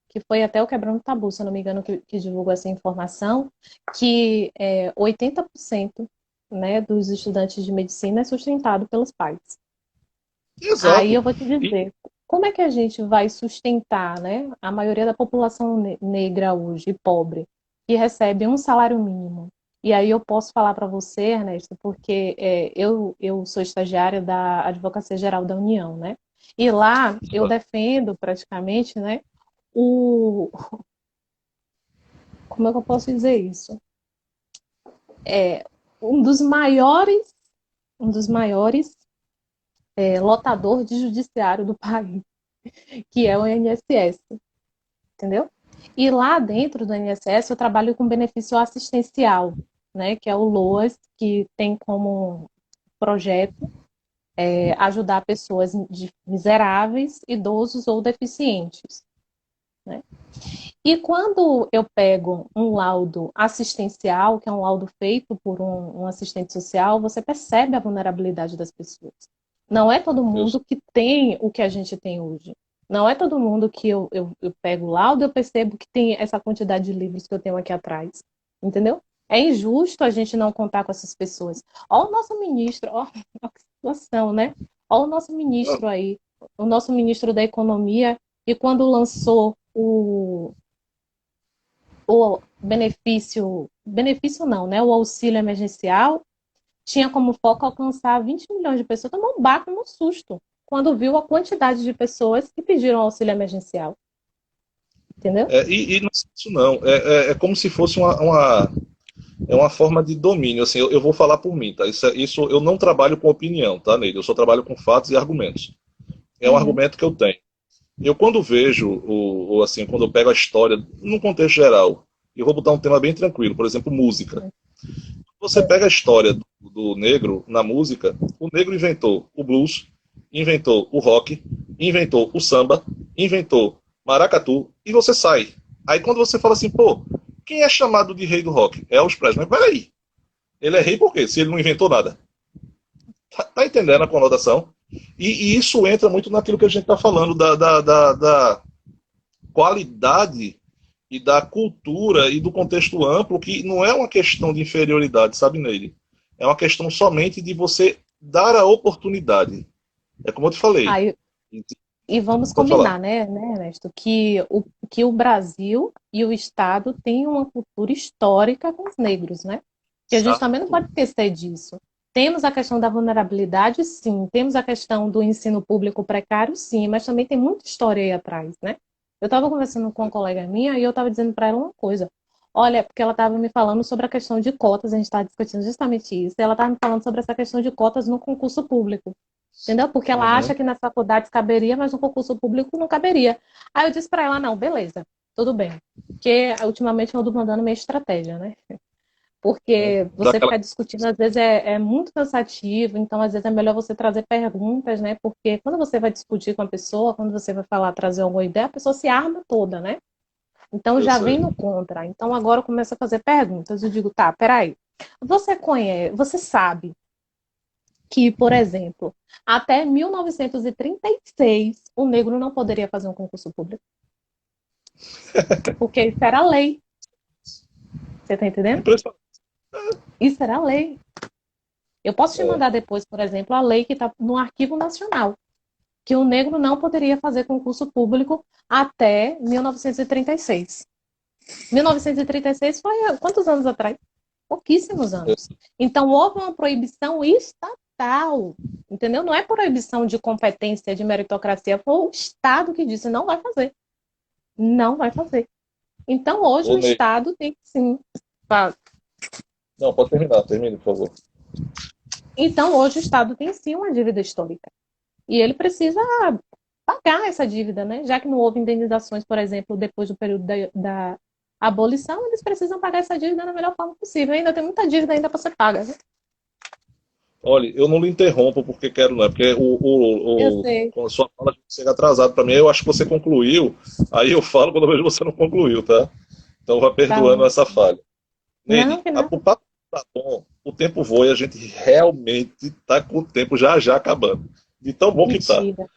que foi até o Quebrando Tabu, se eu não me engano, que divulgou essa informação, que 80%, né, dos estudantes de medicina é sustentado pelos pais. Aí Exato. eu vou te dizer, como é que a gente vai sustentar, né, a maioria da população negra hoje, pobre, que recebe um salário mínimo? E aí eu posso falar para você, Ernesto, porque eu sou estagiária da Advocacia Geral da União, né? E lá eu defendo praticamente, né, o... Como é que eu posso dizer isso? É um dos maiores, um dos maiores lotador de judiciário do país, que é o INSS, entendeu? E lá dentro do INSS eu trabalho com benefício assistencial, né, que é o LOAS, que tem como projeto ajudar pessoas miseráveis, idosos ou deficientes, né? E quando eu pego um laudo assistencial, que é um laudo feito por um assistente social, você percebe a vulnerabilidade das pessoas. Não é todo mundo que tem o que a gente tem hoje. Não é todo mundo que eu pego o laudo e eu percebo que tem essa quantidade de livros que eu tenho aqui atrás. Entendeu? É injusto a gente não contar com essas pessoas. Ó o nosso ministro, ó que situação, né? Ó o nosso ministro aí, o nosso ministro da Economia, e quando lançou o benefício não, né? O auxílio emergencial tinha como foco alcançar 20 milhões de pessoas. Tomou um baco no susto quando viu a quantidade de pessoas que pediram auxílio emergencial. Entendeu? E não é isso não. É como se fosse uma forma de domínio. Assim, eu vou falar por mim, tá? Isso eu não trabalho com opinião, tá, Neide? Eu só trabalho com fatos e argumentos. É um argumento que eu tenho. Eu quando vejo, assim, quando eu pego a história, num contexto geral, eu vou botar um tema bem tranquilo, por exemplo, música. Você pega a história do negro na música, o negro inventou o blues, inventou o rock, inventou o samba, inventou maracatu, e você sai. Aí quando você fala assim, pô, quem é chamado de rei do rock? É Elvis Presley. Mas peraí, ele é rei por quê? Se ele não inventou nada. Tá entendendo a conotação? E isso entra muito naquilo que a gente está falando, da qualidade e da cultura e do contexto amplo, que não é uma questão de inferioridade, sabe, Neide? É uma questão somente de você dar a oportunidade. É como eu te falei. Aí, e vamos Pode falar. combinar, né, Ernesto, que o Brasil e o Estado têm uma cultura histórica com os negros, né? Que a gente também não Exato. pode esquecer disso. Temos a questão da vulnerabilidade, sim. Temos a questão do ensino público precário, sim. Mas também tem muita história aí atrás, né? Eu estava conversando com uma colega minha e eu estava dizendo para ela uma coisa. Olha, porque ela estava me falando sobre a questão de cotas, a gente está discutindo justamente isso. Ela estava me falando sobre essa questão de cotas no concurso público. Entendeu? Porque ela acha Uhum. que nas faculdades caberia, mas no concurso público não caberia. Aí eu disse para ela, não, beleza, tudo bem. Porque ultimamente eu ando mandando minha estratégia, né? Porque você Daquela... ficar discutindo às vezes é muito cansativo, então às vezes é melhor você trazer perguntas, né? Porque quando você vai discutir com a pessoa, quando você vai falar, trazer alguma ideia, a pessoa se arma toda, né? Então Eu já sei. vem no contra. Então agora eu começo a fazer perguntas. Eu digo, tá, peraí. Você conhece, você sabe que, por exemplo, até 1936 o negro não poderia fazer um concurso público, porque isso era lei. Você tá entendendo? Impressionante. Isso era lei. Eu posso te É. mandar depois, por exemplo, a lei que está no Arquivo Nacional, que o negro não poderia fazer concurso público até 1936. 1936 foi há quantos anos atrás? Pouquíssimos anos. Então, houve uma proibição estatal, entendeu? Não é proibição de competência, de meritocracia, foi o Estado que disse, não vai fazer. Não vai fazer. Então, hoje O o Ney. Estado tem que sim. Não, pode terminar, termine, por favor. Então, hoje o Estado tem sim uma dívida histórica. E ele precisa pagar essa dívida, né? Já que não houve indenizações, por exemplo, depois do período da abolição, eles precisam pagar essa dívida da melhor forma possível. Ainda tem muita dívida ainda para ser paga, né? Olha, eu não lhe interrompo porque quero, não. É porque Eu sei. quando a sua fala chega atrasado para mim, eu acho que você concluiu. Aí eu falo quando eu vejo que você não concluiu, tá? Então vá Tá perdoando essa ótimo. falha. Não, Neide, que não. o papo tá bom, o tempo voa e a gente realmente tá com o tempo já já acabando. De tão bom que tá. Mentira.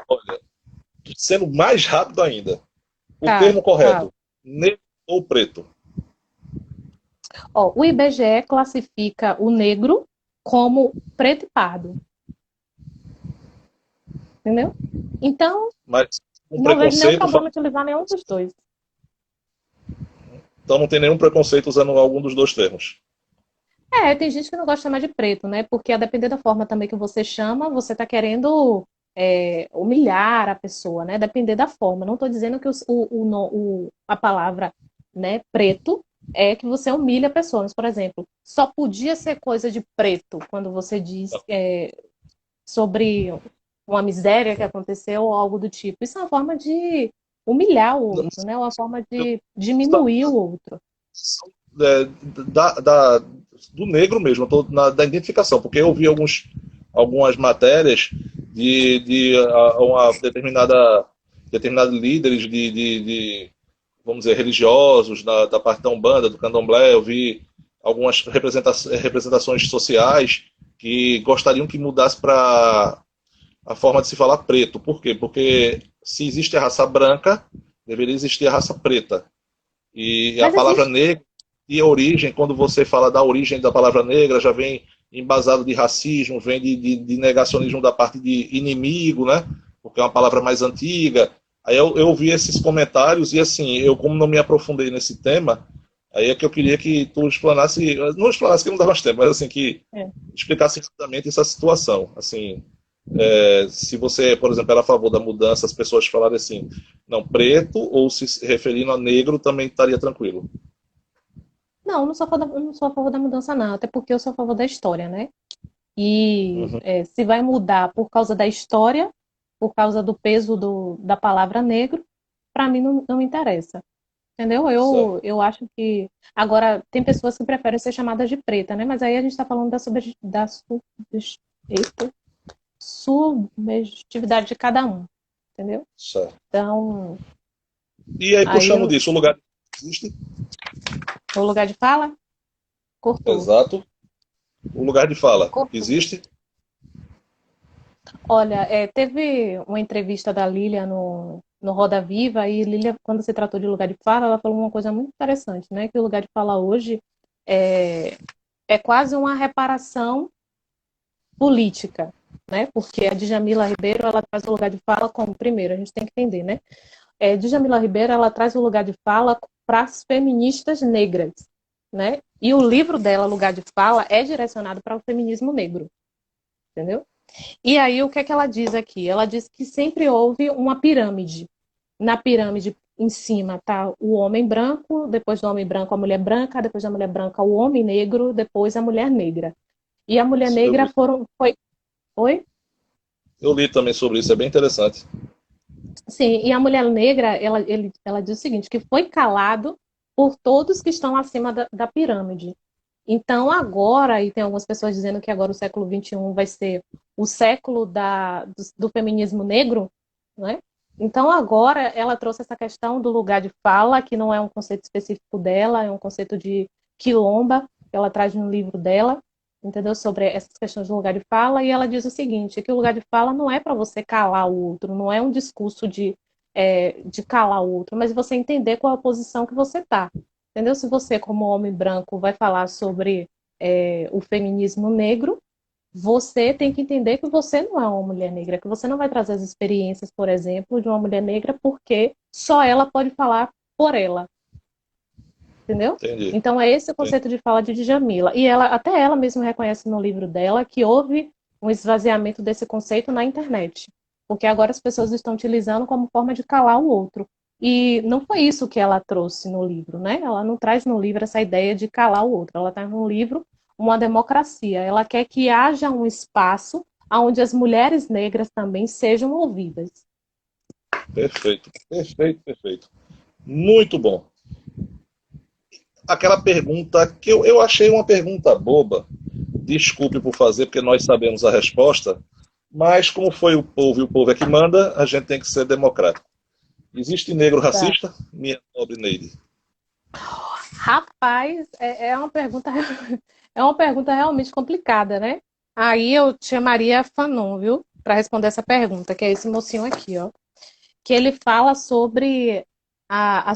Olha, sendo mais rápido ainda, o Tá, termo fala. correto, negro ou preto? Ó, o IBGE classifica o negro como preto e pardo, entendeu? Então, Mas um não vejo nenhum preconceito, problema utilizar nenhum dos dois. então não tem nenhum preconceito usando algum dos dois termos. É, tem gente que não gosta de chamar de preto, né? Porque a depender da forma também que você chama, você está querendo humilhar a pessoa, né? Depender da forma. Não estou dizendo que a palavra, né, preto é que você humilha a pessoa. Mas, por exemplo, só podia ser coisa de preto quando você diz sobre uma miséria que aconteceu ou algo do tipo. Isso é uma forma de humilhar o Não, outro, né? Uma forma eu- de diminuir o outro. é, do negro mesmo, eu tô da identificação, porque eu vi algumas matérias de uma determinada líderes vamos dizer, religiosos da parte da Umbanda, do Candomblé, eu vi algumas representações sociais que gostariam que mudasse para a forma de se falar preto. Por quê? Porque se existe a raça branca, deveria existir a raça preta. E a Mas palavra existe. negra e a origem, quando você fala da origem da palavra negra, já vem embasado de racismo, vem de negacionismo da parte de inimigo, né? Porque é uma palavra mais antiga. Aí eu vi esses comentários e assim, eu como não me aprofundei nesse tema, aí é que eu queria que tu explanasse, não explanasse que não dá mais tempo, mas assim, que É. explicasse rapidamente essa situação. Assim, se você, por exemplo, era a favor da mudança, as pessoas falarem assim, não, preto, ou se referindo a negro, também estaria tranquilo. Não, não sou a favor não sou a favor da mudança, não. Até porque eu sou a favor da história, né? E Uhum, se vai mudar por causa da história, por causa do peso da palavra negro, para mim não me interessa. Entendeu? certo. Eu acho que. Agora, tem pessoas que preferem ser chamadas de preta, né? Mas aí a gente está falando eita, subjetividade de cada um. Entendeu? Certo. Então, E aí, aí puxando disso, o lugar existe? o lugar de fala, cortou. Exato. O lugar de fala Cortou. existe? Olha, teve uma entrevista da Lília no Roda Viva, e Lília, quando se tratou de lugar de fala, ela falou uma coisa muito interessante, né? Que o lugar de fala hoje é, é quase uma reparação política, né? Porque a Djamila Ribeiro, ela traz o lugar de fala como, primeiro, a gente tem que entender, né? Djamila Ribeiro, ela traz o lugar de fala para as feministas negras, né? E o livro dela, Lugar de Fala, é direcionado para o feminismo negro, entendeu? E aí, o que é que ela diz aqui? Ela diz que sempre houve uma pirâmide. Na pirâmide, em cima tá o homem branco, depois do homem branco a mulher branca, depois da mulher branca o homem negro, depois a mulher negra. E a mulher Isso, eu negra li, foi, oi? eu li também sobre isso, é bem interessante. Sim, e a mulher negra, ela diz o seguinte, que foi calado por todos que estão acima da pirâmide. Então, agora, e tem algumas pessoas dizendo que agora o século XXI vai ser o século do feminismo negro, né? Então, agora, ela trouxe essa questão do lugar de fala, que não é um conceito específico dela, é um conceito de quilomba, que ela traz no livro dela, entendeu? Sobre essas questões do lugar de fala, e ela diz o seguinte, que o lugar de fala não é para você calar o outro, não é um discurso de calar o outro, mas você entender qual é a posição que você está. Entendeu? Se você, como homem branco, vai falar sobre o feminismo negro, você tem que entender que você não é uma mulher negra, que você não vai trazer as experiências, por exemplo, de uma mulher negra, porque só ela pode falar por ela, entendeu? Entendi. Então é esse o Entendi. conceito de fala de Djamila. E ela, até ela mesma reconhece no livro dela que houve um esvaziamento desse conceito na internet, porque agora as pessoas estão utilizando como forma de calar o outro. E não foi isso que ela trouxe no livro, né? Ela não traz no livro essa ideia de calar o outro. Ela traz no livro uma democracia. Ela quer que haja um espaço onde as mulheres negras também sejam ouvidas. Perfeito, perfeito, perfeito. Muito bom. Aquela pergunta que eu achei uma pergunta boba, desculpe por fazer, porque nós sabemos a resposta, mas como foi o povo e o povo é que manda, a gente tem que ser democrático. Existe negro Tá. racista? Minha nobre Neide. Rapaz, é uma pergunta, é uma pergunta realmente complicada, né? Aí eu chamaria Fanon, viu? Para responder essa pergunta, que é esse mocinho aqui, ó. Que ele fala sobre a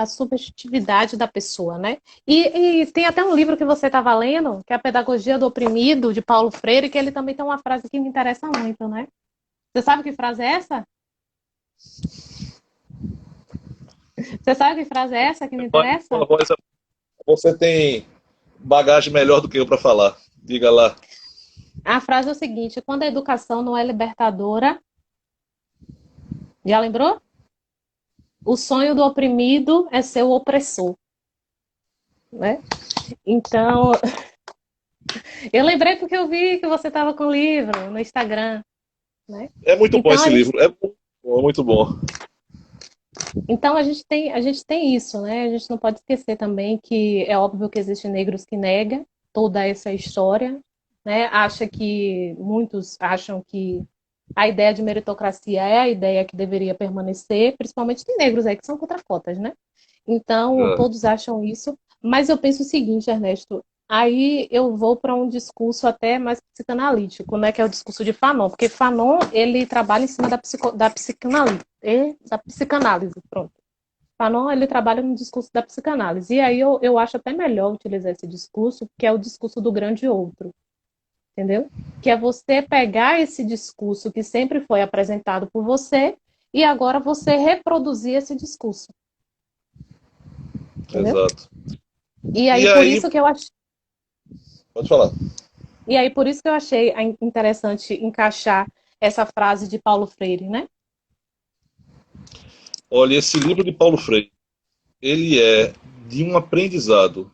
subjetividade da pessoa, né? E tem até um livro que você estava lendo, que é A Pedagogia do Oprimido, de Paulo Freire, que ele também tem uma frase que me interessa muito, né? Você sabe que frase é essa? Você sabe que frase é essa que me Sua interessa? voz, você tem bagagem melhor do que eu para falar. Diga lá. A frase é o seguinte: quando a educação não é libertadora, já lembrou? O sonho do oprimido é ser o opressor, né? Então, eu lembrei porque eu vi que você estava com o livro no Instagram, né? É muito bom Então esse livro. É muito bom, muito bom. então a gente tem isso, né? A gente não pode esquecer também que é óbvio que existem negros que negam toda essa história, né? Muitos acham que a ideia de meritocracia é a ideia que deveria permanecer, principalmente tem negros aí que são contra cotas, né? Então, É. todos acham isso, mas eu penso o seguinte, Ernesto, aí eu vou para um discurso até mais psicanalítico, né, que é o discurso de Fanon, porque Fanon, ele trabalha em cima da psicanálise, pronto. Fanon, ele trabalha no discurso da psicanálise, e aí eu acho até melhor utilizar esse discurso, que é o discurso do grande outro, entendeu? Que é você pegar esse discurso que sempre foi apresentado por você e agora você reproduzir esse discurso, entendeu? Exato. E aí E por aí, isso que eu acho pode falar. E aí, por isso que eu achei interessante encaixar essa frase de Paulo Freire, né? Olha, esse livro de Paulo Freire, ele é de um aprendizado.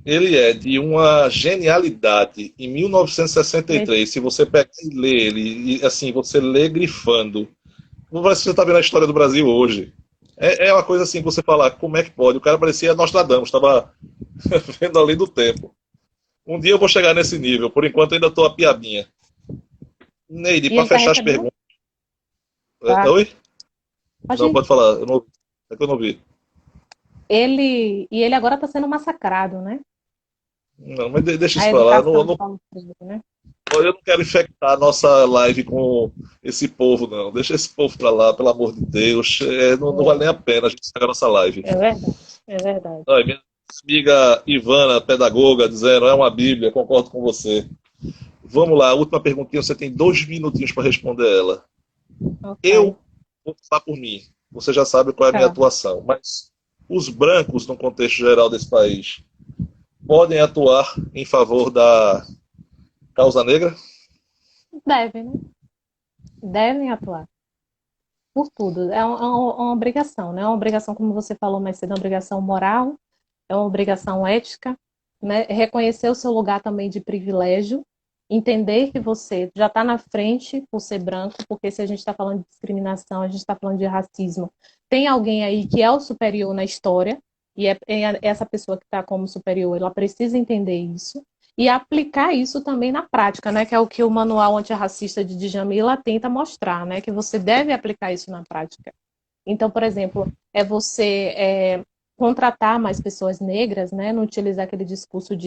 Ele é de uma genialidade. Em Nesse- 1963, se você pegar e ler ele, e assim, você lê grifando, não parece que você está vendo a história do Brasil hoje. É uma coisa assim que você fala, como é que pode? O cara parecia Nostradamus, estava vendo além do tempo. Um dia eu vou chegar nesse nível, por enquanto ainda estou a piabinha. Neide, E para ele está fechar as recebendo? perguntas. Tá. Oi? Pode Não, ir. pode falar. Eu não, é que eu não vi. Ele agora está sendo massacrado, né? Não, mas deixa A isso para lá. educação de Paulo Freire, né? Eu não quero infectar a nossa live com esse povo, não. Deixa esse povo para lá, pelo amor de Deus. Não vale nem a pena a gente estragar a nossa live. É verdade, é verdade. Ai, minha amiga Ivana, pedagoga, dizendo, é uma Bíblia, concordo com você. Vamos lá, última perguntinha, você tem 2 minutinhos para responder ela. Ok. Eu vou falar por mim, você já sabe qual é a minha Tá. atuação, mas os brancos, no contexto geral desse país, podem atuar em favor da causa negra? Devem, né? Devem atuar. por tudo. É uma obrigação, né? É uma obrigação, como você falou mais cedo, é uma obrigação moral, é uma obrigação ética, né? Reconhecer o seu lugar também de privilégio, entender que você já está na frente por ser branco, porque se a gente está falando de discriminação, a gente está falando de racismo, tem alguém aí que é o superior na história, e essa pessoa que está como superior, ela precisa entender isso e aplicar isso também na prática, né? Que é o que o Manual Antirracista de Djamila tenta mostrar, né? Que você deve aplicar isso na prática. Então, por exemplo, contratar mais pessoas negras, né? Não utilizar aquele discurso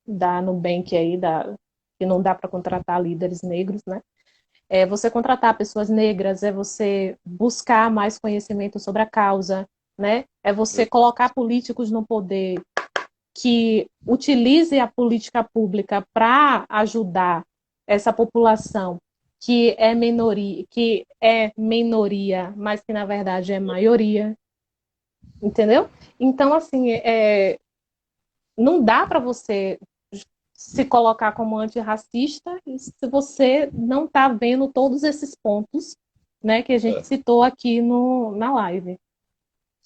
da Nubank aí, que não dá para contratar líderes negros, né? É você contratar pessoas negras, é você buscar mais conhecimento sobre a causa, né? É você colocar políticos no poder que utilize a política pública para ajudar essa população que é minoria, mas que na verdade é maioria, entendeu? Então, assim, não dá para você se colocar como antirracista se você não está vendo todos esses pontos, né, que a gente citou aqui na live.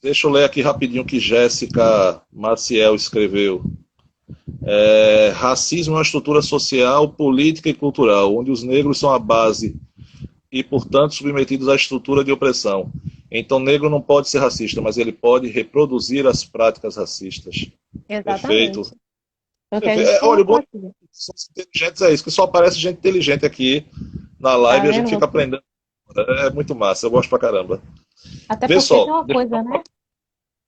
Deixa eu ler aqui rapidinho o que Jéssica Maciel escreveu. Racismo é uma estrutura social, política e cultural, onde os negros são a base e, portanto, submetidos à estrutura de opressão. Então, negro não pode ser racista, mas ele pode reproduzir as práticas racistas. Exatamente. Perfeito. É o que a gente Olha, o bom aqui. são os inteligentes é isso, que só aparece gente inteligente aqui na live e a gente fica aprendendo. É muito massa, eu gosto pra caramba. Até porque só, tem uma coisa, né?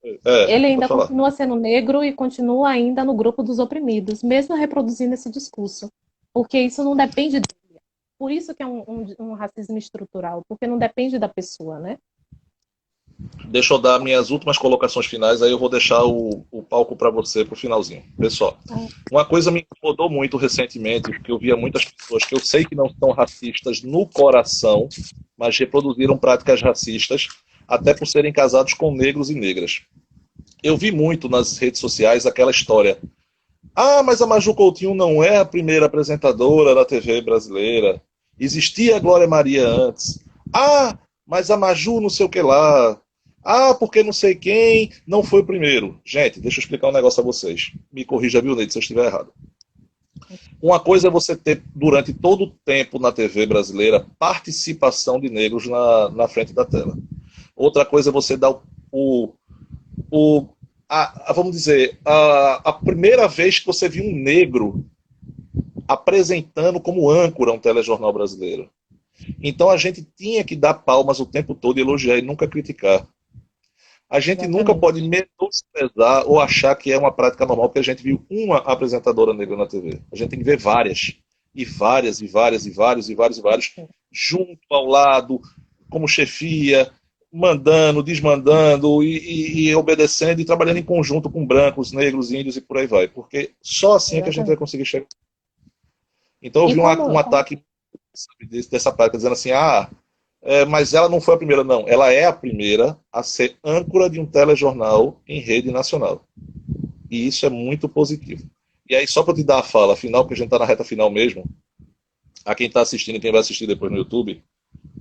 Ele pode ainda falar. continua sendo negro e continua ainda no grupo dos oprimidos, mesmo reproduzindo esse discurso. Porque isso não depende dele. Por isso que é um racismo estrutural, porque não depende da pessoa, né? Deixa eu dar minhas últimas colocações finais, aí eu vou deixar o palco para você pro finalzinho. Pessoal, uma coisa me incomodou muito recentemente, porque eu via muitas pessoas que eu sei que não são racistas no coração, mas reproduziram práticas racistas, até por serem casados com negros e negras. Eu vi muito nas redes sociais aquela história. Ah, mas a Maju Coutinho não é a primeira apresentadora da TV brasileira. Existia a Glória Maria antes. Ah, mas a Maju não sei o que lá. Ah, porque não sei quem não foi o primeiro. Gente, deixa eu explicar um negócio a vocês. Me corrija, viu, Neide, se eu estiver errado. Uma coisa é você ter, durante todo o tempo na TV brasileira, participação de negros na frente da tela. Outra coisa é você dar vamos dizer, a primeira vez que você viu um negro apresentando como âncora um telejornal brasileiro. Então a gente tinha que dar palmas o tempo todo e elogiar e nunca criticar. A gente nunca pode menosprezar ou achar que é uma prática normal, porque a gente viu uma apresentadora negra na TV. A gente tem que ver várias. E várias, e várias, e vários, e vários, e vários, junto ao lado, como chefia, mandando, desmandando e obedecendo e trabalhando em conjunto com brancos, negros, índios e por aí vai. Porque só assim é que a gente vai conseguir chegar. Então eu vi um ataque dessa prática dizendo assim, mas ela não foi a primeira, não. Ela é a primeira a ser âncora de um telejornal em rede nacional. E isso é muito positivo. E aí, só para te dar a fala final, porque a gente está na reta final mesmo, a quem está assistindo e quem vai assistir depois no YouTube,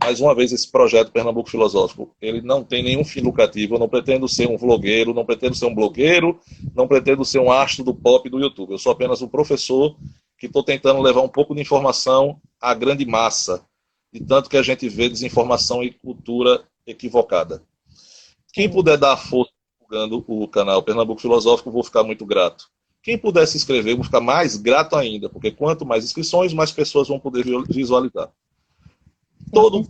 mais uma vez, esse projeto Pernambuco Filosófico, ele não tem nenhum fim lucrativo. Eu não pretendo ser um vlogueiro, não pretendo ser um blogueiro, não pretendo ser um astro do pop do YouTube. Eu sou apenas um professor que estou tentando levar um pouco de informação à grande massa, de tanto que a gente vê desinformação e cultura equivocada. Quem puder dar força divulgando o canal Pernambuco Filosófico, vou ficar muito grato. Quem puder se inscrever, vou ficar mais grato ainda, porque quanto mais inscrições, mais pessoas vão poder visualizar. Todo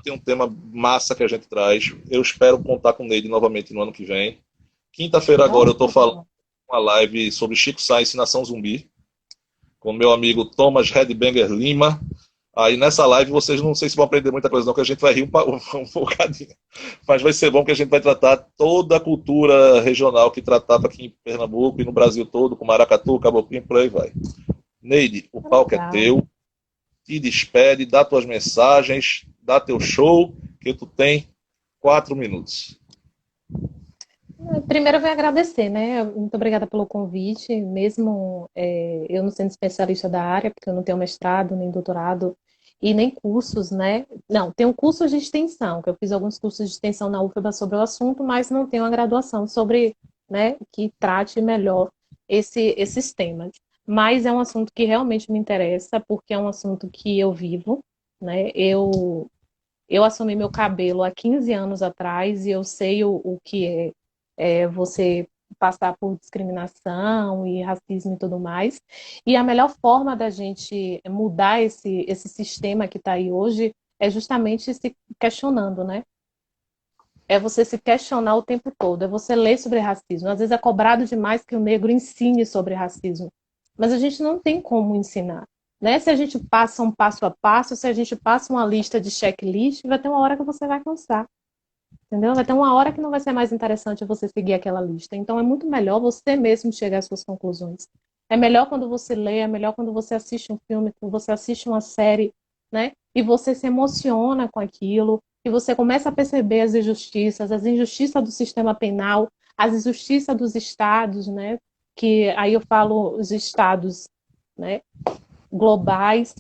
tem um tema massa que a gente traz. Eu espero contar com o Neide novamente no ano que vem. Quinta-feira agora eu estou falando uma live sobre Chico Science e Nação Zumbi, com meu amigo Thomas Redbanger Lima. Aí nessa live vocês não sei se vão aprender muita coisa não, que a gente vai rir um bocadinho. Mas vai ser bom que a gente vai tratar toda a cultura regional que tratava aqui em Pernambuco e no Brasil todo, com maracatu, caboclinho, por aí vai. Neide, o palco é teu. Te despede, dá tuas mensagens, dá teu show, que tu tem 4 minutos. Primeiro eu venho agradecer, né? Muito obrigada pelo convite, mesmo eu não sendo especialista da área, porque eu não tenho mestrado nem doutorado e nem cursos, né? Não, tem um curso de extensão, que eu fiz alguns cursos de extensão na UFBA sobre o assunto, mas não tenho uma graduação sobre, né, que trate melhor esses temas. Mas é um assunto que realmente me interessa, porque é um assunto que eu vivo, né? Eu assumi meu cabelo há 15 anos atrás e eu sei o que é você passar por discriminação e racismo e tudo mais. E a melhor forma da gente mudar esse sistema que está aí hoje é justamente se questionando, né? É você se questionar o tempo todo, é você ler sobre racismo. Às vezes é cobrado demais que o negro ensine sobre racismo, mas a gente não tem como ensinar. Né? Se a gente passa um passo a passo, se a gente passa uma lista de checklist, vai ter uma hora que você vai cansar, entendeu? Vai ter uma hora que não vai ser mais interessante você seguir aquela lista. Então é muito melhor você mesmo chegar às suas conclusões. É melhor quando você lê, é melhor quando você assiste um filme, quando você assiste uma série, né? E você se emociona com aquilo, e você começa a perceber as injustiças do sistema penal, as injustiças dos estados, né? Que aí eu falo os estados, né? Globais,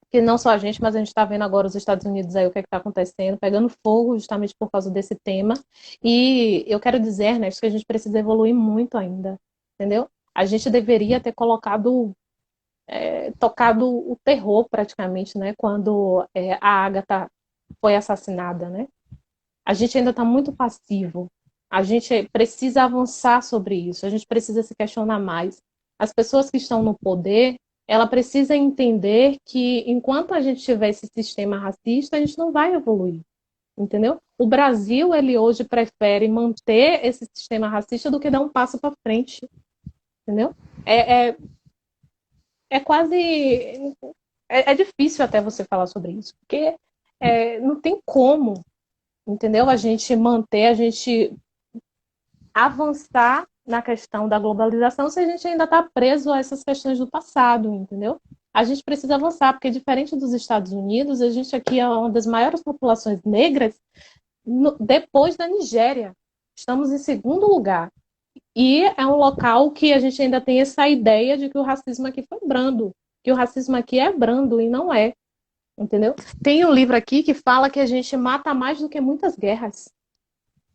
que não só a gente, mas a gente está vendo agora os Estados Unidos aí o que está acontecendo, pegando fogo justamente por causa desse tema. E eu quero dizer, né, que a gente precisa evoluir muito ainda, entendeu? A gente deveria ter tocado o terror praticamente, né, quando a Agatha foi assassinada, né? A gente ainda está muito passivo. A gente precisa avançar sobre isso. A gente precisa se questionar mais. As pessoas que estão no poder, ela precisa entender que enquanto a gente tiver esse sistema racista, a gente não vai evoluir, entendeu? O Brasil, ele hoje prefere manter esse sistema racista do que dar um passo para frente, entendeu? É, é, é quase... É difícil até você falar sobre isso, porque não tem como, entendeu? A gente avançar na questão da globalização se a gente ainda está preso a essas questões do passado, entendeu? A gente precisa avançar, porque diferente dos Estados Unidos, a gente aqui é uma das maiores populações negras depois da Nigéria. Estamos em segundo lugar. E é um local que a gente ainda tem essa ideia de que o racismo aqui foi brando, que o racismo aqui é brando e não é, entendeu? Tem um livro aqui que fala que a gente mata mais do que muitas guerras,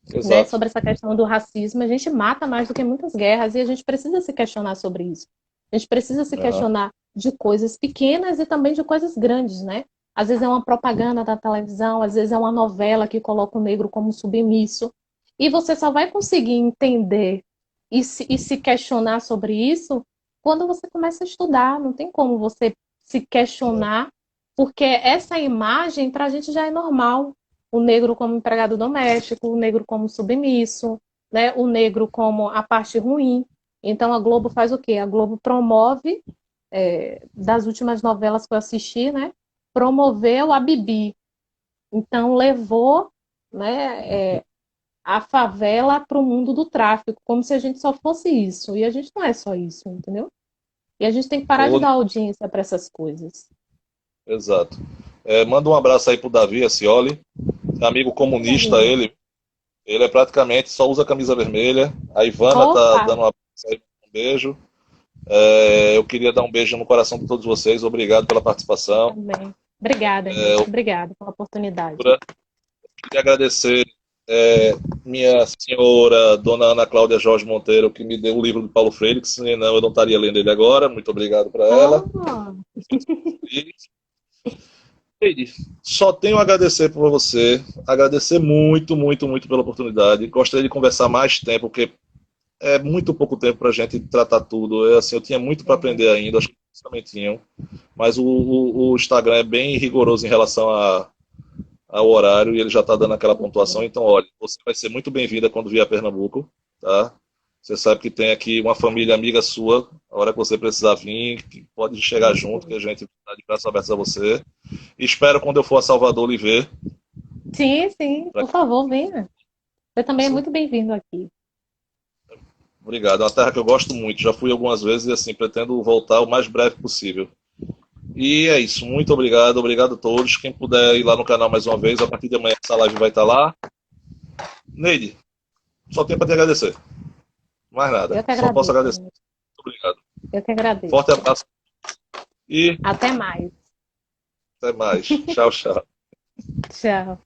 né, Exato. sobre essa questão do racismo. A gente mata mais do que muitas guerras e a gente precisa se questionar sobre isso. A gente precisa se Aham. questionar de coisas pequenas e também de coisas grandes, né? Às vezes é uma propaganda da televisão, às vezes é uma novela que coloca o negro como submisso. E você só vai conseguir entender e se questionar sobre isso quando você começa a estudar. Não tem como você se questionar, porque essa imagem para a gente já é normal. O negro como empregado doméstico, o negro como submisso, né? O negro como a parte ruim. Então a Globo faz o quê? A Globo promove, das últimas novelas que eu assisti, né? Promoveu a Bibi. Então levou, né, a favela para o mundo do tráfico, como se a gente só fosse isso. E a gente não é só isso, entendeu? E a gente tem que parar de Ô, dar audiência para essas coisas. exato. Manda um abraço aí pro Davi Acioli, amigo comunista ele é praticamente só usa camisa vermelha. A Ivana tá Opa, dando um beijo. Eu queria dar um beijo no coração de todos vocês. Obrigado pela participação. também. Obrigada, Henrique. Obrigada pela oportunidade. Queria agradecer minha senhora, dona Ana Cláudia Jorge Monteiro, que me deu o livro do Paulo Freire, que senão eu não estaria lendo ele agora. Muito obrigado para ela. Oh, E, Heidi, só tenho a agradecer por você, agradecer muito, muito, muito pela oportunidade. Gostaria de conversar mais tempo, porque é muito pouco tempo para a gente tratar tudo. Assim, eu tinha muito para aprender ainda, acho que vocês também tinham, mas o Instagram é bem rigoroso em relação ao horário e ele já está dando aquela pontuação. Então, olha, você vai ser muito bem-vinda quando vier a Pernambuco, tá? Você sabe que tem aqui uma família amiga sua, a hora que você precisar vir, que pode chegar junto, que a gente está de braços abertos a você. E espero quando eu for a Salvador lhe ver. sim, sim, Pra... por favor, venha. Você também é muito bem-vindo aqui. Obrigado, é uma terra que eu gosto muito, já fui algumas vezes e assim, pretendo voltar o mais breve possível. E é isso, muito obrigado, obrigado a todos. Quem puder ir lá no canal mais uma vez, a partir de amanhã essa live vai estar lá. Neide, só tenho para te agradecer. Mais nada, Eu que só posso agradeço, agradecer. amigo. Muito obrigado. Eu que agradeço. Forte abraço e Até mais. Até mais. Tchau, tchau. Tchau.